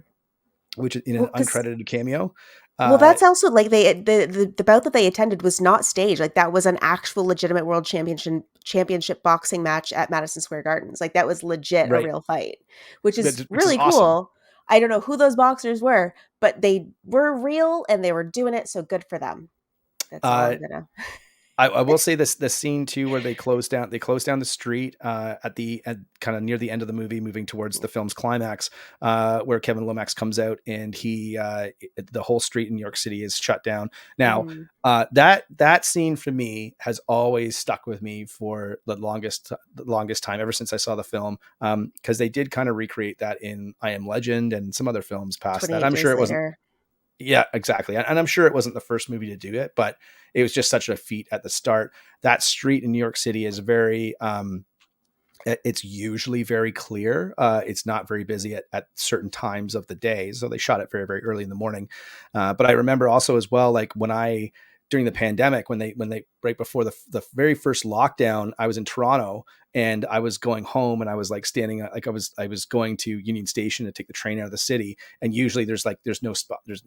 which is in an uncredited cameo. Well, that's also like the bout that they attended was not staged. Like that was an actual legitimate world championship boxing match at Madison Square Gardens. Like that was legit a real fight, which is really cool. Awesome. I don't know who those boxers were, but they were real and they were doing it. So good for them. That's all I'm gonna. I will say this scene too, where they close down the street at kind of near the end of the movie, moving towards the film's climax, where Kevin Lomax comes out and the whole street in New York City is shut down. Now, that scene for me has always stuck with me for the longest time, ever since I saw the film, because they did kind of recreate that in I Am Legend and some other films past that. I'm sure it wasn't. Yeah, exactly. And I'm sure it wasn't the first movie to do it, but it was just such a feat at the start. That street in New York City is very, it's usually very clear. It's not very busy at certain times of the day. So they shot it very, very early in the morning. But I remember also as well, like during the pandemic, when they right before the very first lockdown, I was in Toronto and I was going home, and I was like standing, like I was going to Union Station to take the train out of the city. And usually there's no spot. There's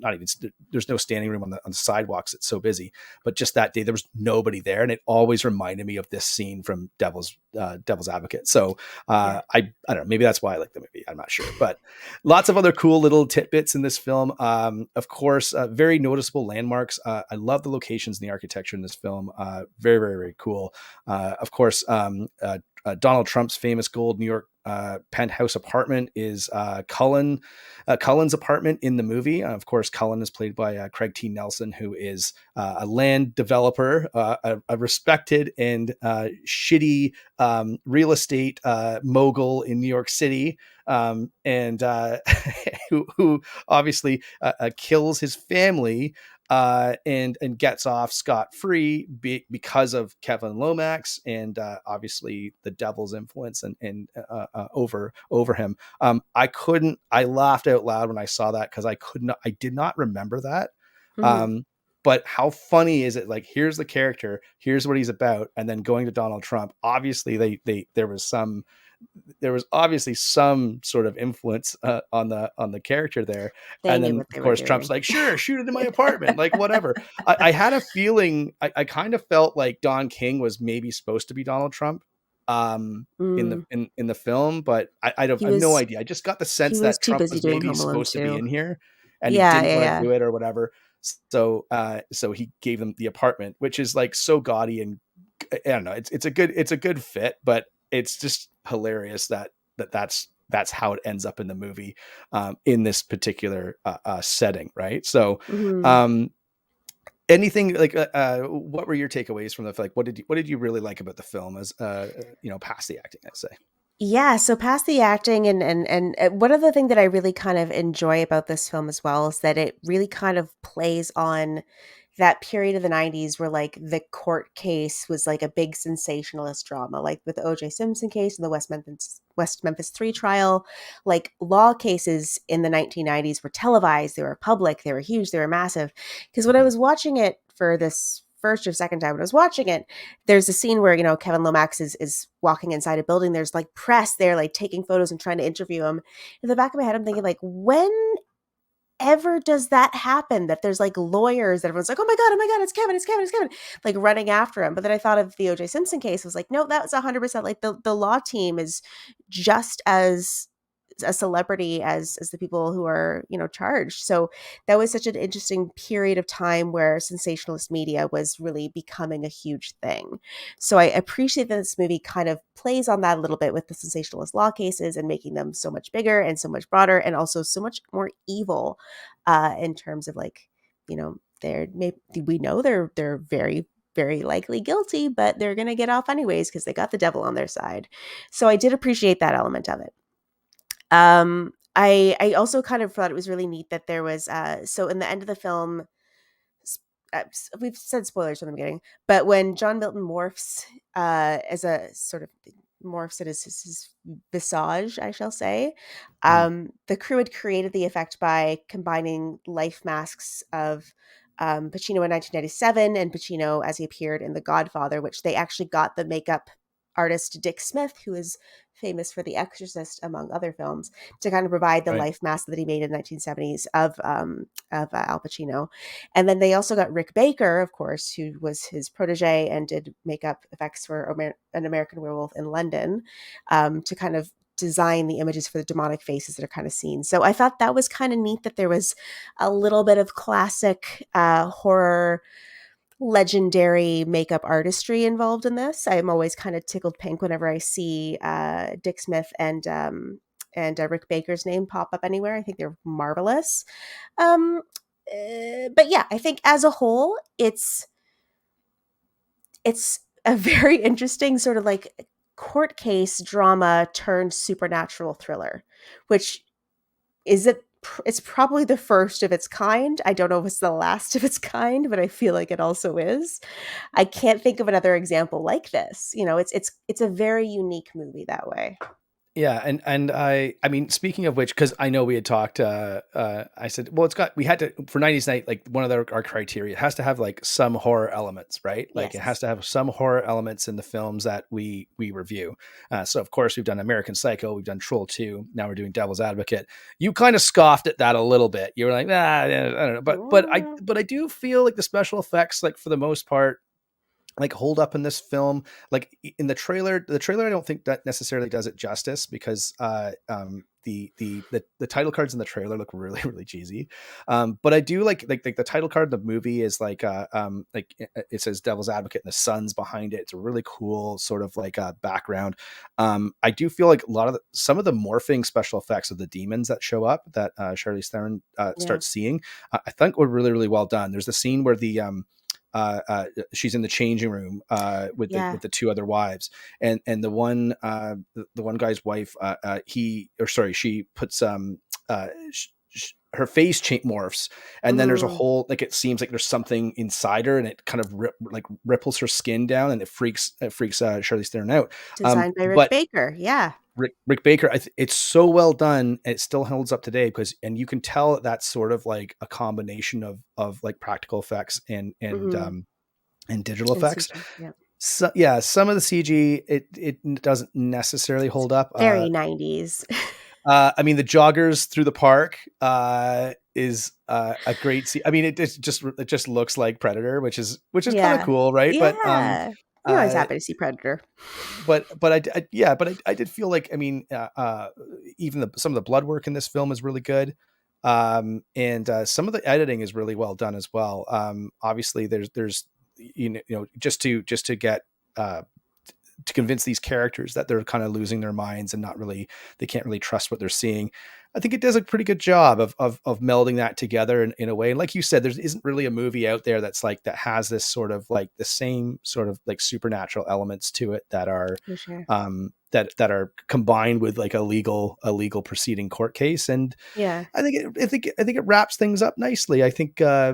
no standing room on the sidewalks. It's so busy. But just that day there was nobody there. And it always reminded me of this scene from Devil's Advocate. So I don't know, maybe that's why I like the movie. I'm not sure, but lots of other cool little tidbits in this film. Of course, very noticeable landmarks. I love the locations and the architecture in this film. Very, very, very cool. Of course, Donald Trump's famous gold New York penthouse apartment is Cullen's apartment in the movie. Of course, Cullen is played by Craig T. Nelson, who is a land developer, a respected and shitty real estate mogul in New York City, and who obviously kills his family and gets off scot-free because of Kevin Lomax and obviously the devil's influence and over him. I laughed out loud when I saw that because I did not remember that. Mm-hmm. But how funny is it? Like, here's the character, here's what he's about, and then going to Donald Trump. Obviously, there was obviously some sort of influence on the character there. And then of course Trump's like, sure, shoot it in my apartment, like whatever. I had a feeling, I kind of felt like Don King was maybe supposed to be Donald Trump in the film, but I have no idea. I just got the sense that Trump was maybe supposed to be in here and he didn't want to do it or whatever. So he gave them the apartment, which is like so gaudy, and I don't know, it's a good fit, but it's just hilarious that's how it ends up in the movie, in this particular setting, right? So anything like what were your takeaways from the film? Like, what did you really like about the film as past the acting, I'd say? Yeah, so past the acting and one of the things that I really kind of enjoy about this film as well is that it really kind of plays on that period of the 90s where like the court case was like a big sensationalist drama, like with the O.J. Simpson case and the West Memphis 3 trial. Like, law cases in the 1990s were televised, they were public, they were huge, they were massive. Because when I was watching it for this first or second time when I was watching it, there's a scene where, Kevin Lomax is walking inside a building. There's like press there, like taking photos and trying to interview him. In the back of my head, I'm thinking like, when ever does that happen, that there's like lawyers that everyone's like, oh my god, it's Kevin, like running after him? But then I thought of the O.J. Simpson case. I was like, no, that's 100% like the law team is just as a celebrity as the people who are charged. So that was such an interesting period of time where sensationalist media was really becoming a huge thing. So I appreciate that this movie kind of plays on that a little bit with the sensationalist law cases and making them so much bigger and so much broader and also so much more evil in terms of like, we know they're very, very likely guilty, but they're going to get off anyways because they got the devil on their side. So I did appreciate that element of it. I also kind of thought it was really neat that there was so in the end of the film, we've said spoilers from the beginning, but when John Milton morphs as a sort of morphs it as his visage, I shall say, the crew had created the effect by combining life masks of Pacino in 1997 and Pacino as he appeared in The Godfather, which they actually got the makeup artist Dick Smith, who is famous for The Exorcist, among other films, to kind of provide the life mask that he made in the 1970s of Al Pacino. And then they also got Rick Baker, of course, who was his protege and did makeup effects for An American Werewolf in London, to kind of design the images for the demonic faces that are kind of seen. So I thought that was kind of neat that there was a little bit of classic horror legendary makeup artistry involved in this. I'm always kind of tickled pink whenever I see Dick Smith and Rick Baker's name pop up anywhere. I think they're marvelous. But yeah, I think as a whole, it's a very interesting sort of like court case drama turned supernatural thriller, which it's probably the first of its kind. I don't know if it's the last of its kind, but I feel like it also is. I can't think of another example like this. It's a very unique movie that way. Yeah, and I mean, speaking of which, because I know we had talked, I said, well, we had to for 90s night, like one of our criteria, it has to have like some horror elements, right? Like it has Yes. to have some horror elements in the films that we review. So of course we've done American Psycho, we've done Troll 2, now we're doing Devil's Advocate. You kind of scoffed at that a little bit. You were like, nah, I don't know, but I do feel like the special effects, like for the most part, like hold up in this film. Like in the trailer I don't think that necessarily does it justice, because the title cards in the trailer look really really cheesy. But I do like the title card of the movie is like it says Devil's Advocate and the sun's behind it. It's a really cool sort of like background. I do feel like some of the morphing special effects of the demons that show up, that Charlize Theron starts seeing, I think were really really well done. There's the scene where she's in the changing room with the two other wives, and the one guy's wife, she puts her face morphs, and then there's a whole, like, it seems like there's something inside her, and it kind of ripples her skin down, and it freaks Charlize Theron out. Designed by Rick Baker. Yeah. Rick Baker, it's so well done, and it still holds up today, and you can tell that's sort of like a combination of like practical effects and digital effects. Yeah. So yeah, some of the CG it doesn't necessarily hold up. Very 90s. I mean, the joggers through the park is a great scene. I mean, it just looks like Predator, which is kind of cool, right? Yeah. But I'm always happy to see Predator. But I did feel like, I mean, even some of the blood work in this film is really good. And some of the editing is really well done as well. Obviously there's just to get to convince these characters that they're kind of losing their minds and they can't really trust what they're seeing. I think it does a pretty good job of melding that together in a way. And like you said, there isn't really a movie out there that has this sort of like the same sort of like supernatural elements to it that are that are combined with like a legal proceeding court case. And yeah, I think it wraps things up nicely. I think I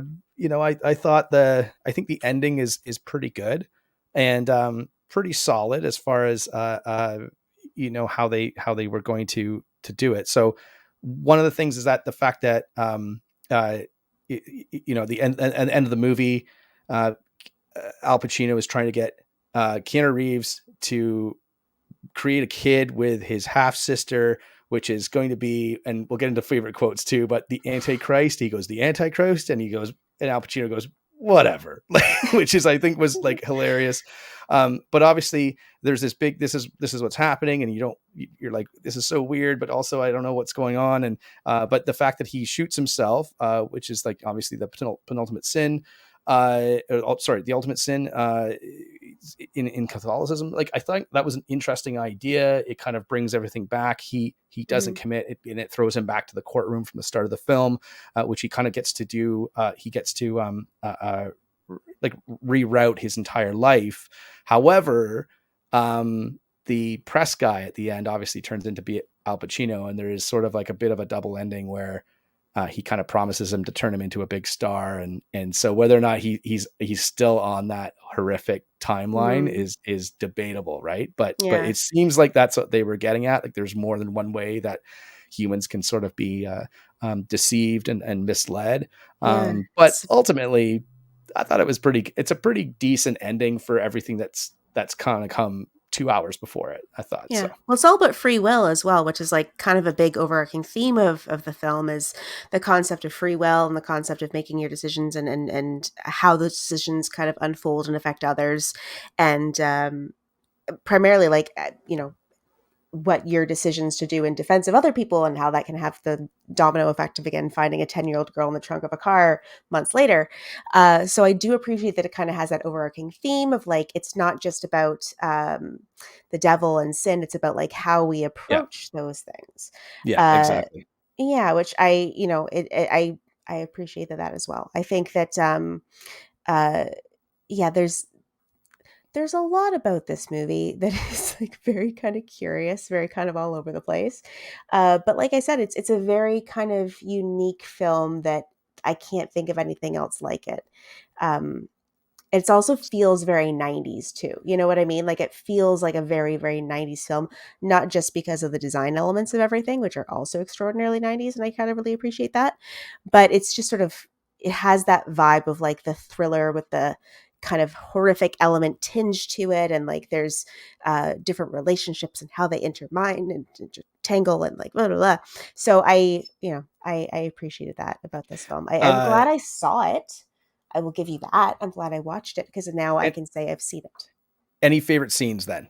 thought I think the ending is pretty good and pretty solid as far as how they were going to do it. So one of the things is that the fact that the end of the movie, Al Pacino is trying to get Keanu Reeves to create a kid with his half sister, which is going to be, and we'll get into favorite quotes too, but the Antichrist. He goes, the Antichrist, and Al Pacino goes, whatever, which is, I think, was like hilarious. But obviously there's this big, this is what's happening. And you're like, this is so weird, but also I don't know what's going on. And, but the fact that he shoots himself, which is like obviously the penultimate sin, the ultimate sin, in Catholicism. Like, I think that was an interesting idea. It kind of brings everything back. He doesn't commit it, and it throws him back to the courtroom from the start of the film, which he kind of gets to do. He gets to like reroute his entire life. However, the press guy at the end obviously turns into be Al Pacino, and there is sort of like a bit of a double ending where he kind of promises him to turn him into a big star, and so whether or not he's still on that horrific timeline is debatable, right? But it seems like that's what they were getting at. Like, there's more than one way that humans can sort of be deceived and misled. But ultimately, I thought it's a pretty decent ending for everything that's kind of come 2 hours before it, I thought. Yeah. So. Well, it's all about free will as well, which is like kind of a big overarching theme of the film, is the concept of free will and the concept of making your decisions and how those decisions kind of unfold and affect others. And primarily like, what your decisions to do in defense of other people and how that can have the domino effect of, again, finding a 10-year-old girl in the trunk of a car months later. So I do appreciate that it kind of has that overarching theme of like, it's not just about the devil and sin. It's about like how we approach those things. Yeah, exactly. Yeah. Which I appreciate that as well. I think that, there's a lot about this movie that is like very kind of curious, very kind of all over the place. But like I said, it's a very kind of unique film that I can't think of anything else like it. It also feels very 90s too. You know what I mean? Like it feels like a very, very 90s film, not just because of the design elements of everything, which are also extraordinarily 90s, and I kind of really appreciate that. But it's just sort of, it has that vibe of like the thriller with the kind of horrific element tinge to it, and like there's different relationships and how they intermine and tangle and like blah blah blah. So I appreciated that about this film. I'm glad I saw it. I will give you that. I'm glad I watched it because now I can say I've seen it. Any favorite scenes then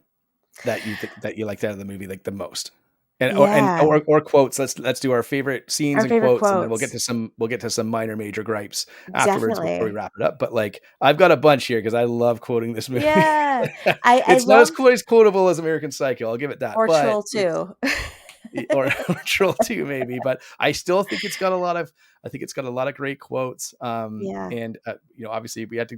that you think that you liked out of the movie like the most? And Yeah. or quotes. Let's do our favorite scenes Our and favorite quotes, and then we'll get quotes. to some minor major gripes afterwards before we Definitely. wrap it up. But like I've got a bunch here because I love quoting this movie. Yeah. I It's not love, as quotable as American Psycho, I'll give it that. or But Troll it's 2. or Troll 2 maybe, but I still think it's got a lot of great quotes. Yeah, And you know, obviously we had to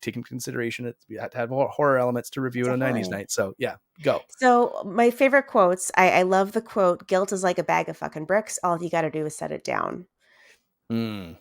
take into consideration it. We had to have horror elements to review it on 90s definitely. night. So yeah, go. So my favorite quotes, I love the quote, "Guilt is like a bag of fucking bricks. All you got to do is set it down." Mm, yeah.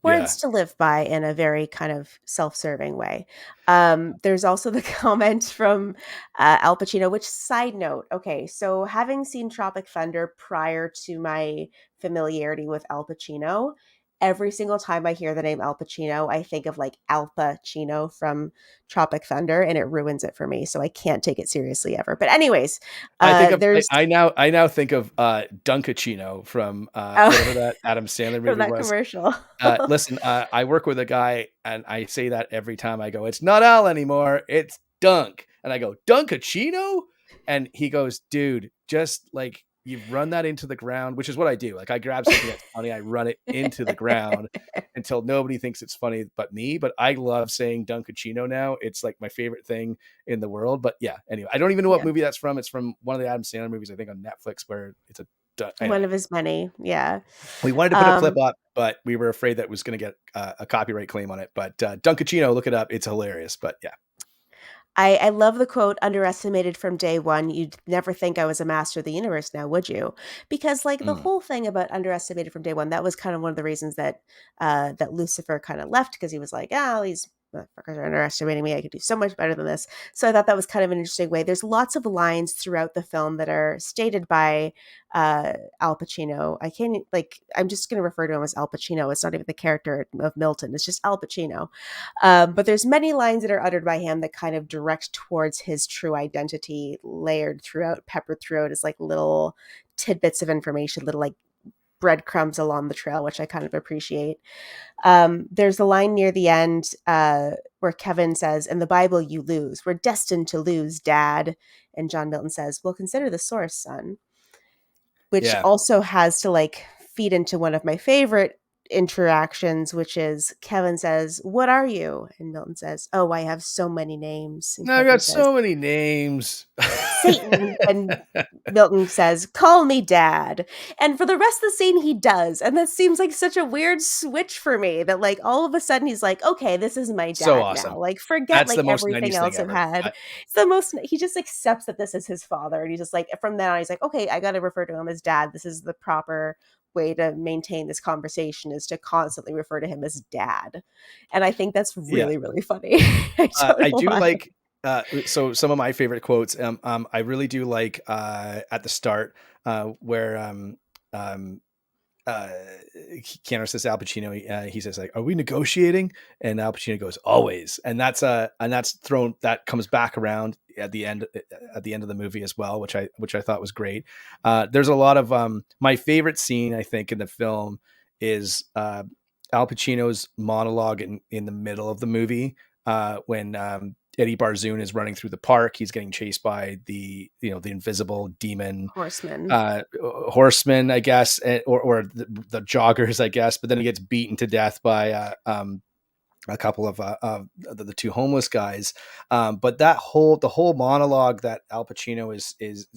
Words to live by in a very kind of self-serving way. There's also the comment from Al Pacino, which, side note, okay, so having seen Tropic Thunder prior to my familiarity with Al Pacino, every single time I hear the name Al Pacino, I think of like Al Pacino from Tropic Thunder, and it ruins it for me. So I can't take it seriously ever. But anyways, there's I now think of Dunkachino from whatever oh, that Adam Sandler from movie that was. commercial. Listen, I work with a guy and I say that every time. I go, it's not Al anymore, it's Dunk. And I go, Dunkachino? And he goes, dude, just like you've run that into the ground, which is what I do. Like I grab something that's funny, I run it into the ground until nobody thinks it's funny but me. But I love saying Dunkachino now. It's like my favorite thing in the world. But yeah, anyway, I don't even know what Yeah. movie that's from. It's from one of the Adam Sandler movies, I think on Netflix, where it's a One anyway. of his many. Yeah. We wanted to put a clip Um, up, but we were afraid that was going to get a copyright claim on it. But Dunkachino, look it up. It's hilarious. But yeah. I love the quote, "Underestimated from day one. You'd never think I was a master of the universe now, would you?" Because like the Mm. whole thing about underestimated from day one, that was kind of one of the reasons that that Lucifer kind of left, because he was like, "Ah, these motherfuckers are underestimating me. I could do so much better than this." So I thought that was kind of an interesting way. There's lots of lines throughout the film that are stated by Al Pacino. I can't like I'm just going to refer to him as Al Pacino. It's not even the character of Milton. It's just Al Pacino. But there's many lines that are uttered by him that kind of direct towards his true identity, layered throughout, peppered throughout as like little tidbits of information, little like breadcrumbs along the trail, which I kind of appreciate. There's a line near the end where Kevin says, "In the Bible, you lose. We're destined to lose, Dad." And John Milton says, "Well, consider the source, son." Which Yeah. also has to like feed into one of my favorite interactions, which is Kevin says, "What are you?" And Milton says, "Oh, I have so many names." And Now I've Kevin got says, so many names. "Satan." And Milton says, "Call me Dad." And for the rest of the scene, he does. And that seems like such a weird switch for me that like all of a sudden he's like, "Okay, this is my So dad now." awesome. Like forget That's like the most everything 90s thing else I've ever. had. It's the most, he just accepts that this is his father. And he's just like, from then on, he's like, "Okay, I got to refer to him as Dad. This is the proper way to maintain this conversation, is to constantly refer to him as Dad." And I think that's Yeah. really, really funny. I don't I know do why. like so some of my favorite quotes. I really do like at the start where um, uh, Keanu says to Al Pacino, he says like, "Are we negotiating?" And Al Pacino goes, "Always." And that comes back around at the end of the movie as well, which I thought was great. There's a lot of my favorite scene I think in the film is Al Pacino's monologue in the middle of the movie when Eddie Barzoon is running through the park. He's getting chased by the invisible demon Horseman. horsemen, I guess, or the joggers, I guess. But then he gets beaten to death by a couple of the two homeless guys. But the whole monologue that Al Pacino is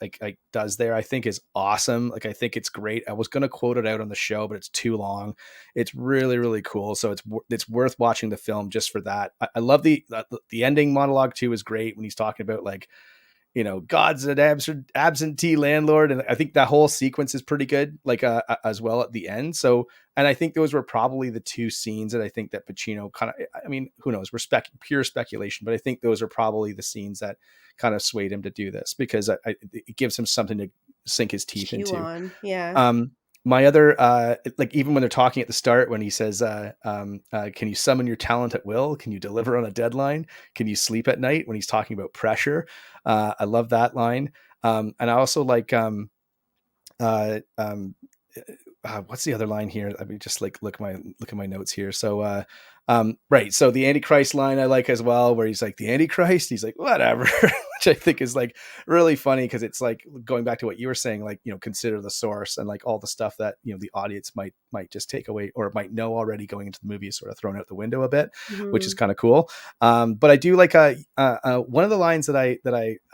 like does there, I think is awesome. Like I think it's great. I was going to quote it out on the show, but it's too long. It's really, really cool. So it's worth watching the film just for that. I love the ending monologue too is great when he's talking about like, God's an absentee landlord. And I think that whole sequence is pretty good, like as well at the end. So, and I think those were probably the two scenes that I think that Pacino kind of, I mean, who knows, pure speculation, but I think those are probably the scenes that kind of swayed him to do this, because it gives him something to sink his teeth into. Yeah. My other, like even when they're talking at the start, when he says, can you summon your talent at will? Can you deliver on a deadline? Can you sleep at night? When he's talking about pressure. I love that line. And I also like, what's the other line here? I mean, just like look at my notes here. So, right. So the Antichrist line I like as well, where he's like, the Antichrist, he's like, whatever, which I think is like really funny, because it's like going back to what you were saying, like, consider the source, and like all the stuff that, the audience might just take away or might know already going into the movie is sort of thrown out the window a bit, which is kind of cool. But I do like one of the lines that I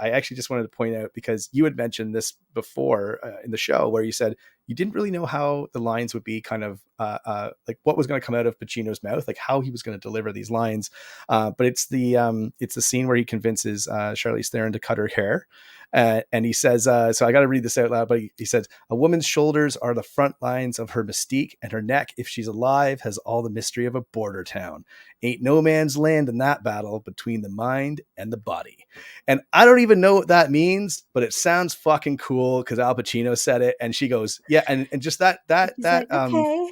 actually just wanted to point out, because you had mentioned this before in the show, where you said you didn't really know how the lines would be kind of like what was going to come out of Pacino's mouth, like how he was going to deliver these lines. But it's the scene where he convinces Charlize Theron to cut her hair. And he says, so I got to read this out loud, but he says, a woman's shoulders are the front lines of her mystique, and her neck, if she's alive, has all the mystery of a border town. Ain't no man's land in that battle between the mind and the body. And I don't even know what that means, but it sounds fucking cool because Al Pacino said it. And she goes, yeah. And just that, like, okay.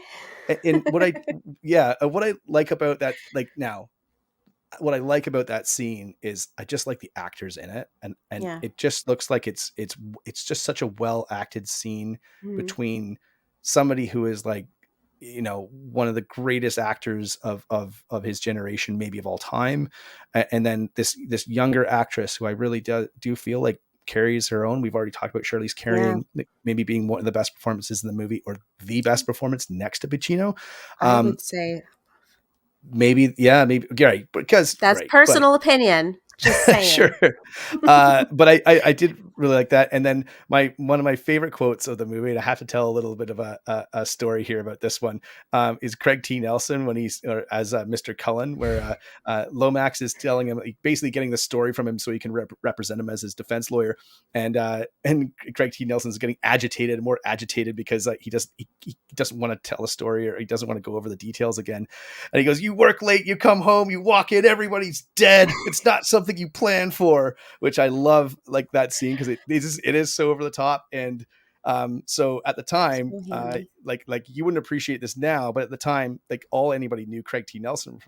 And what I like about that, like now, what I like about that scene is I just like the actors in it, and Yeah. it just looks like it's just such a well acted scene between somebody who is like, one of the greatest actors of his generation, maybe of all time, and then this younger actress who I really do feel like carries her own. We've already talked about Charlize carrying, maybe being one of the best performances in the movie, or the best performance next to Pacino. I would say maybe, right, because that's right, personal opinion. Just saying. Sure. But I did really like that. And then one of my favorite quotes of the movie, and I have to tell a little bit of a story here about this one, is Craig T. Nelson when he's as Mr. Cullen, where Lomax is telling him, basically getting the story from him so he can represent him as his defense lawyer. And Craig T. Nelson is getting more agitated because he doesn't want to tell a story, or he doesn't want to go over the details again. And he goes, "You work late, you come home, you walk in, everybody's dead. It's not something you plan for," which I love, like that scene, because it is so over the top. And so at the time, like you wouldn't appreciate this now, but at the time, like all anybody knew Craig T. Nelson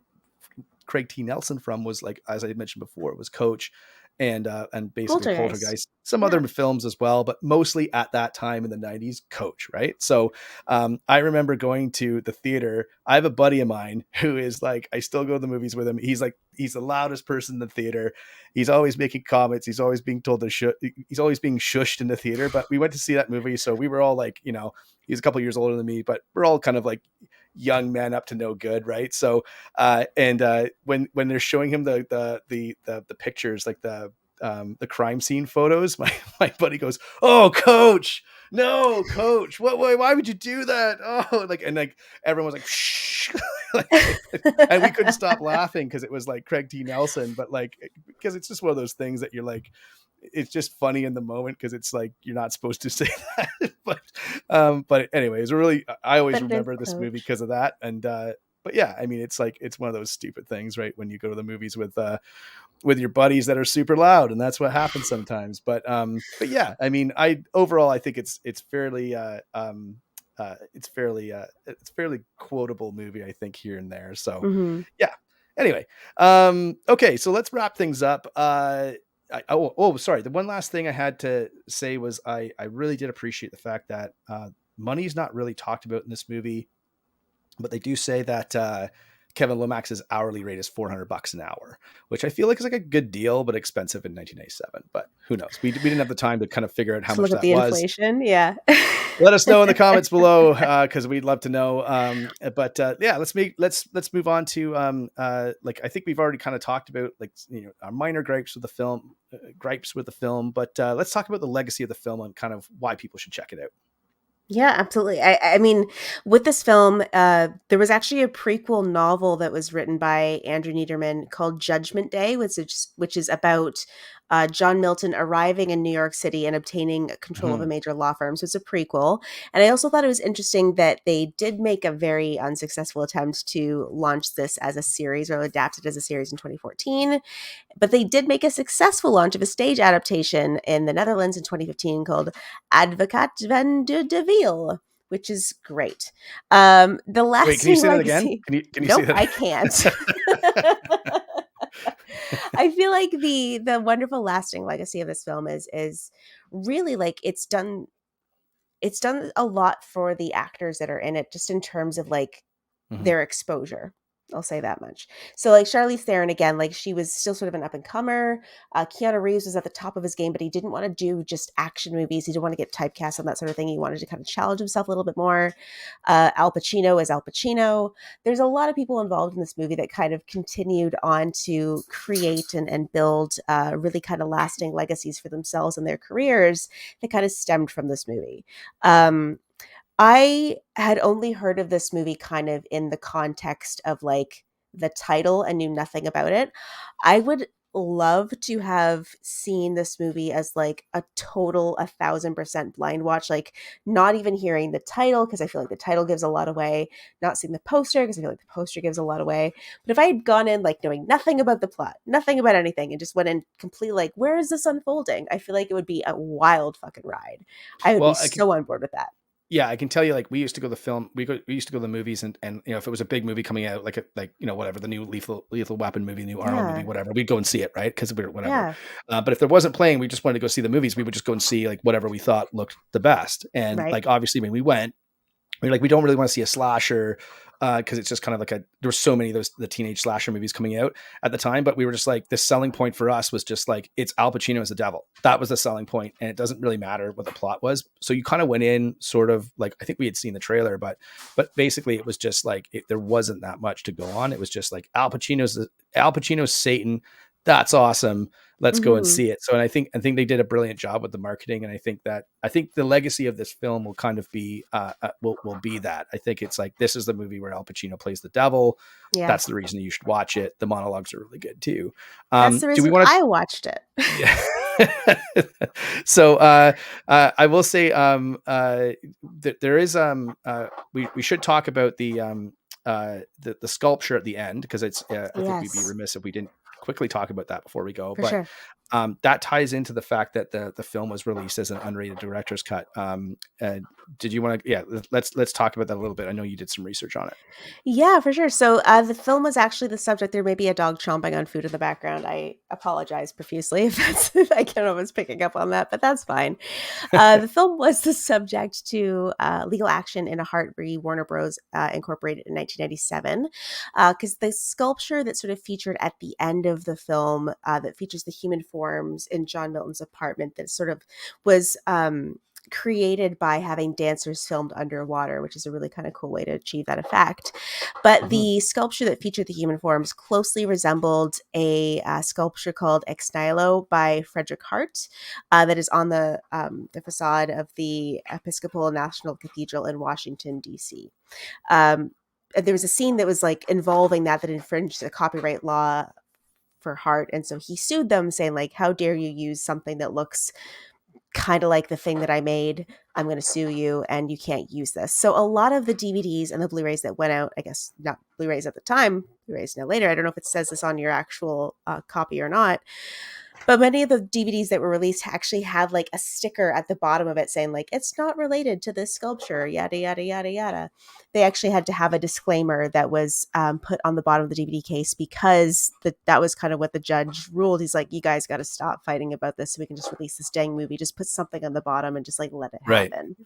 from was, like, as I mentioned before, it was Coach and basically Poltergeist, some other films as well, but mostly at that time in the 90s, Coach, right? So I remember going to the theater. I have a buddy of mine who is like, I still go to the movies with him. He's the loudest person in the theater. He's always making comments. He's always being told he's always being shushed in the theater. But we went to see that movie, so we were all like, he's a couple years older than me, but we're all kind of like young men up to no good, right? So when they're showing him the pictures, like the crime scene photos, my buddy goes, "Oh, Coach, no, Coach, why would you do that?" Oh, like everyone was like, "Shh," and we couldn't stop laughing because it was like Craig T. Nelson, but like, because it's just one of those things that you're like, it's just funny in the moment because it's like you're not supposed to say that. But anyway, it's really, I always remember this movie because of that. And but yeah, I mean, it's like, it's one of those stupid things, right? When you go to the movies with your buddies that are super loud, and that's what happens sometimes. But yeah, I mean, I think it's fairly it's fairly quotable movie, I think, here and there. So yeah. Anyway, okay, so let's wrap things up. Sorry. The one last thing I had to say was I really did appreciate the fact that money's not really talked about in this movie, but they do say that Kevin Lomax's hourly rate is $400 an hour, which I feel like is like a good deal, but expensive in 1997. But who knows? We didn't have the time to kind of figure out how much that was. Inflation, yeah. Let us know in the comments below, because we'd love to know. But yeah, let's move on to like, I think we've already kind of talked about, like, our minor gripes with the film, but let's talk about the legacy of the film and kind of why people should check it out. Yeah, absolutely. I mean, with this film, there was actually a prequel novel that was written by Andrew Neiderman called Judgment Day, which is about John Milton arriving in New York City and obtaining control of a Mhm. major law firm. So it's a prequel. And I also thought it was interesting that they did make a very unsuccessful attempt to launch this as a series or adapt it as a series in 2014. But they did make a successful launch of a stage adaptation in the Netherlands in 2015 called Advocaat van de Ville, which is great. The Wait, can you lasting say that again? legacy. Can you say Nope, that? I can't. I feel like the wonderful lasting legacy of this film is really like it's done a lot for the actors that are in it, just in terms of like Mhm. their exposure. I'll say that much. So like Charlize Theron, again, like she was still sort of an up and comer. Keanu Reeves was at the top of his game, but he didn't want to do just action movies. He didn't want to get typecast on that sort of thing. He wanted to kind of challenge himself a little bit more. Al Pacino is Al Pacino. There's a lot of people involved in this movie that kind of continued on to create and build really kind of lasting legacies for themselves and their careers that kind of stemmed from this movie. Um, I had only heard of this movie kind of in the context of like the title and knew nothing about it. I would love to have seen this movie as like a total 1,000% blind watch, like not even hearing the title because I feel like the title gives a lot away, not seeing the poster because I feel like the poster gives a lot away. But if I had gone in like knowing nothing about the plot, nothing about anything, and just went in completely like, where is this unfolding? I feel like it would be a wild fucking ride. I would be Well, I can so on board with that. Yeah, I can tell you, like, we used to go to the film, we used to go to the movies, and if it was a big movie coming out, like whatever, the new Lethal Weapon movie, new Arnold movie, Yeah. whatever, we'd go and see it, right? Because we're whatever. Yeah. But if there wasn't playing, we just wanted to go see the movies. We would just go and see like whatever we thought looked the best. And Right. like obviously when we went, we're like, we don't really want to see a slasher because it's just kind of like there were so many of the teenage slasher movies coming out at the time, but we were just like, the selling point for us was just like, it's Al Pacino as the devil. That was the selling point, and it doesn't really matter what the plot was. So you kind of went in sort of like, I think we had seen the trailer, but basically it was just like there wasn't that much to go on. It was just like Al Pacino's Satan. That's awesome. Let's go and Mhm. see it. So, and I think they did a brilliant job with the marketing, and I think the legacy of this film will kind of be will be that. I think it's like, this is the movie where Al Pacino plays the devil. Yeah. That's the reason you should watch it. The monologues are really good too. That's the Do we reason want to? I watched it. Yeah. So I will say there is we should talk about the sculpture at the end, because it's I think we'd be Yes. remiss if we didn't quickly talk about that before we go. For But sure. that ties into the fact that the film was released as an unrated director's cut. Did you want to? Yeah, let's talk about that a little bit. I know you did some research on it. Yeah, for sure. So the film was actually the subject. There may be a dog chomping on food in the background. I apologize profusely if I can't always picking up on that, but that's fine. The film was the subject to legal action in a Hart v. Warner Bros. Incorporated in 1997, because the sculpture that sort of featured at the end of the film that features the human forms in John Milton's apartment that sort of was created by having dancers filmed underwater, which is a really kind of cool way to achieve that effect. But the sculpture that featured the human forms closely resembled a sculpture called Ex Nihilo by Frederick Hart that is on the facade of the Episcopal National Cathedral in Washington, D.C. There was a scene that was like involving that infringed the copyright law for Hart, and so he sued them, saying like, how dare you use something that looks kind of like the thing that I made. I'm going to sue you, and you can't use this. So a lot of the DVDs and the Blu-rays that went out, I guess not Blu-rays at the time, Blu-rays now later, I don't know if it says this on your actual copy or not, but many of the DVDs that were released actually had like a sticker at the bottom of it saying like, it's not related to this sculpture, yada, yada, yada, yada. They actually had to have a disclaimer that was put on the bottom of the DVD case, because that was kind of what the judge ruled. He's like, you guys got to stop fighting about this so we can just release this dang movie. Just put something on the bottom and just like let it Right. happen.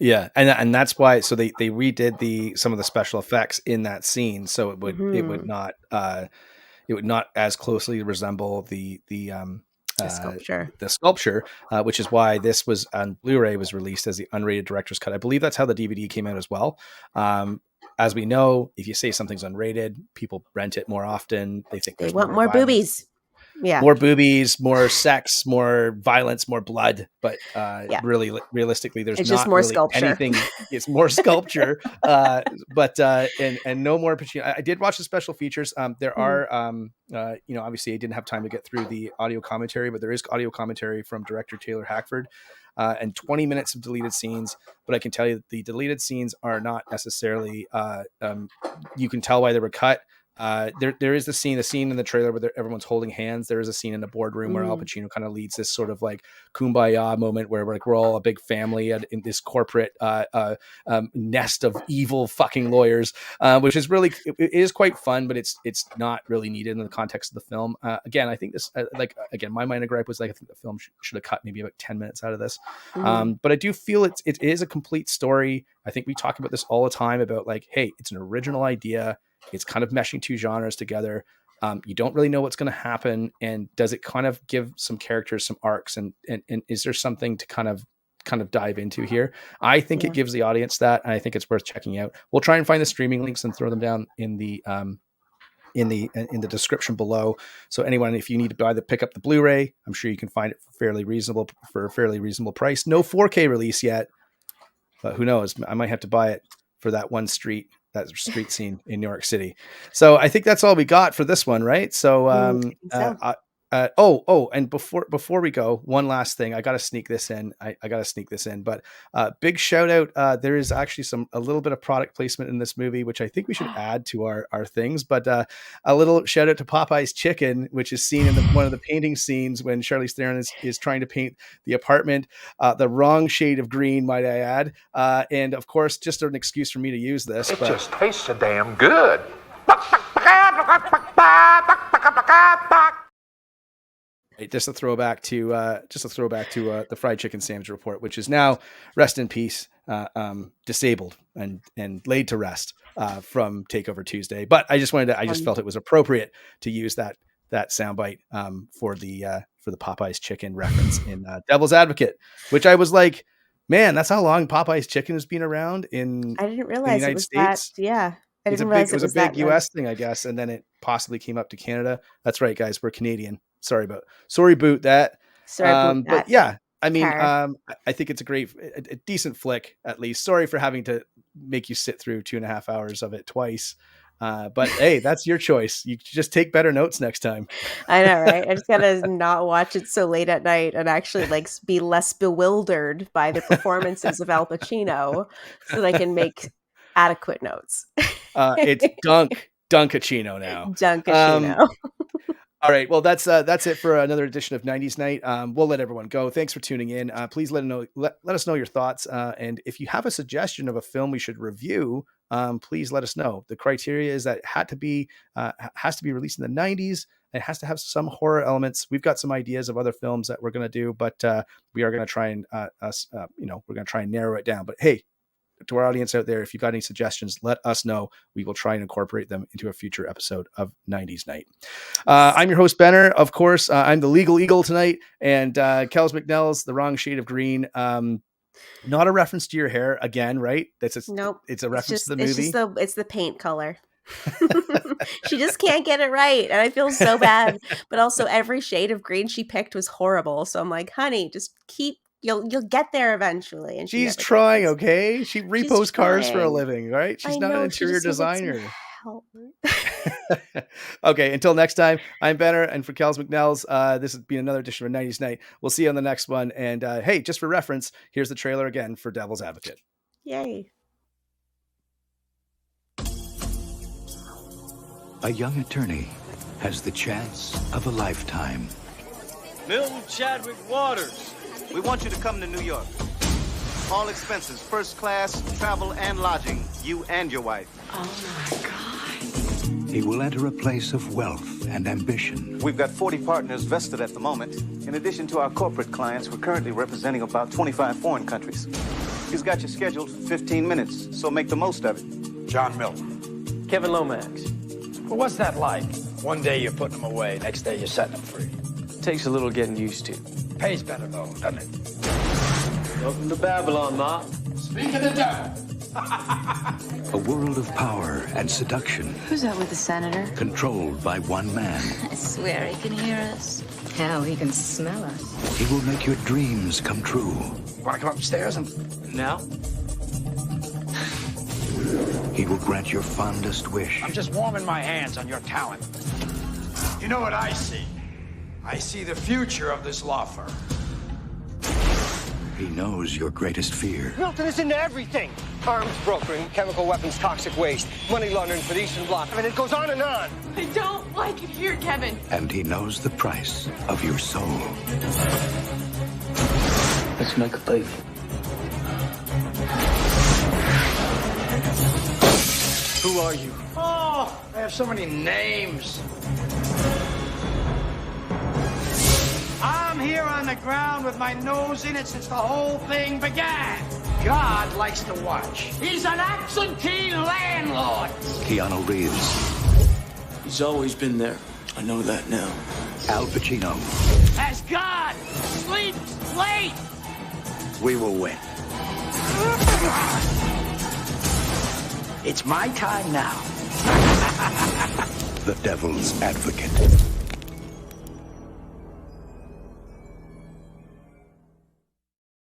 Yeah, and that's why. So they redid some of the special effects in that scene, so it would not as closely resemble the sculpture. the sculpture, which is why this was on Blu-ray, was released as the unrated director's cut. I believe that's how the DVD came out as well. As we know, if you say something's unrated, people rent it more often. They think They there's want more more violence. boobies. more boobies, more sex, more violence, more blood. But really, realistically, there's it's not just more really sculpture. anything. It's more sculpture, but no more Pacino. I did watch the special features. There are, obviously I didn't have time to get through the audio commentary, but there is audio commentary from director Taylor Hackford. And 20 minutes of deleted scenes, but I can tell you that the deleted scenes are not necessarily, you can tell why they were cut. There is the scene in the trailer where everyone's holding hands. There is a scene in the boardroom where Al Pacino kind of leads this sort of like kumbaya moment where we're all a big family in this corporate nest of evil fucking lawyers, which is really, it is quite fun, but it's not really needed in the context of the film. Again, I think this, my minor gripe was like, I think the film should have cut maybe about 10 minutes out of this. But I do feel it is a complete story. I think we talk about this all the time about like, hey, it's an original idea. It's kind of meshing two genres together. You don't really know what's going to happen. And does it kind of give some characters some arcs? And is there something to kind of dive into here? I think it gives the audience that, and I think it's worth checking out. We'll try and find the streaming links and throw them down in the description below. So anyone, if you need to pick up the Blu-ray, I'm sure you can find it for a fairly reasonable price. No 4K release yet, but who knows? I might have to buy it for that street scene in New York City. So I think that's all we got for this one, right? So, and before we go, one last thing, I got to sneak this in. But big shout out. There is actually a little bit of product placement in this movie, which I think we should add to our things, but a little shout out to Popeye's Chicken, which is seen in one of the painting scenes when Charlize Theron is trying to paint the apartment, the wrong shade of green, might I add. And of course, just an excuse for me to use this. It just tastes so damn good. Just a throwback to the fried chicken sandwich report, which is now, rest in peace, disabled and laid to rest from Takeover Tuesday. But I just felt it was appropriate to use that soundbite for the Popeye's Chicken reference in Devil's Advocate, which I was like, man, that's how long Popeye's Chicken has been around in. I didn't realize the United States. It was a big US thing, I guess, and then it possibly came up to Canada. That's right, guys, we're Canadian. Sorry boot that. But yeah, I mean, I think it's a decent flick, at least. Sorry for having to make you sit through 2.5 hours of it twice. But hey, that's your choice. You just take better notes next time. I know, right? I just gotta not watch it so late at night and actually like be less bewildered by the performances of Al Pacino, so that I can make adequate notes. It's Dunkachino now. Dunkachino. All right. Well, that's it for another edition of 90s Night. We'll let everyone go. Thanks for tuning in. Please let us know your thoughts. And if you have a suggestion of a film we should review, please let us know. The criteria is that it has to be released in the 90s. It has to have some horror elements. We've got some ideas of other films that we're going to do, but we are going to try and we're going to try and narrow it down. But hey, to our audience out there, if you've got any suggestions, let us know. We will try and incorporate them into a future episode of 90s Night. I'm your host, Benner. Of course, I'm the legal eagle tonight, and Kells McNell's The Wrong Shade of Green. Not a reference to your hair again, right? Nope. It's a reference to the movie. It's the paint color. She just can't get it right, and I feel so bad. But also, every shade of green she picked was horrible. So I'm like, honey, just keep. You'll get there eventually. And she's trying, okay? She reposts cars for a living, right? She's not an interior designer. Okay, until next time, I'm Benner, and for Kells McNell's, this has been another edition of 90s Night. We'll see you on the next one. And hey, just for reference, here's the trailer again for Devil's Advocate. Yay. A young attorney has the chance of a lifetime. Milton Chadwick Waters. We want you to come to New York. All expenses, first class, travel and lodging, you and your wife. Oh my God. He will enter a place of wealth and ambition. We've got 40 partners vested at the moment. In addition to our corporate clients, we're currently representing about 25 foreign countries. He's got you scheduled for 15 minutes, so make the most of it. John Milton. Kevin Lomax. Well, what's that like? One day you're putting them away, next day you're setting them free. Takes a little getting used to. Pays better, though, doesn't it? Welcome to Babylon, Ma. Speak of the devil. A world of power and seduction Who's that with the senator? controlled by one man. I swear he can hear us. Hell, he can smell us. He will make your dreams come true. Want to come upstairs and... Now? He will grant your fondest wish. I'm just warming my hands on your talent. You know what I see? I see the future of this law firm. He knows your greatest fear. Milton is into everything. Arms brokering, chemical weapons, toxic waste, money laundering for the Eastern Bloc. I mean, it goes on and on. I don't like it here, Kevin. And he knows the price of your soul. Let's make a deal. Who are you? Oh, I have so many names. I'm here on the ground with my nose in it since the whole thing began. God likes to watch. He's an absentee landlord. Keanu Reeves. He's always been there. I know that now. Al Pacino. As God sleeps late. We will win. It's my time now. The Devil's Advocate.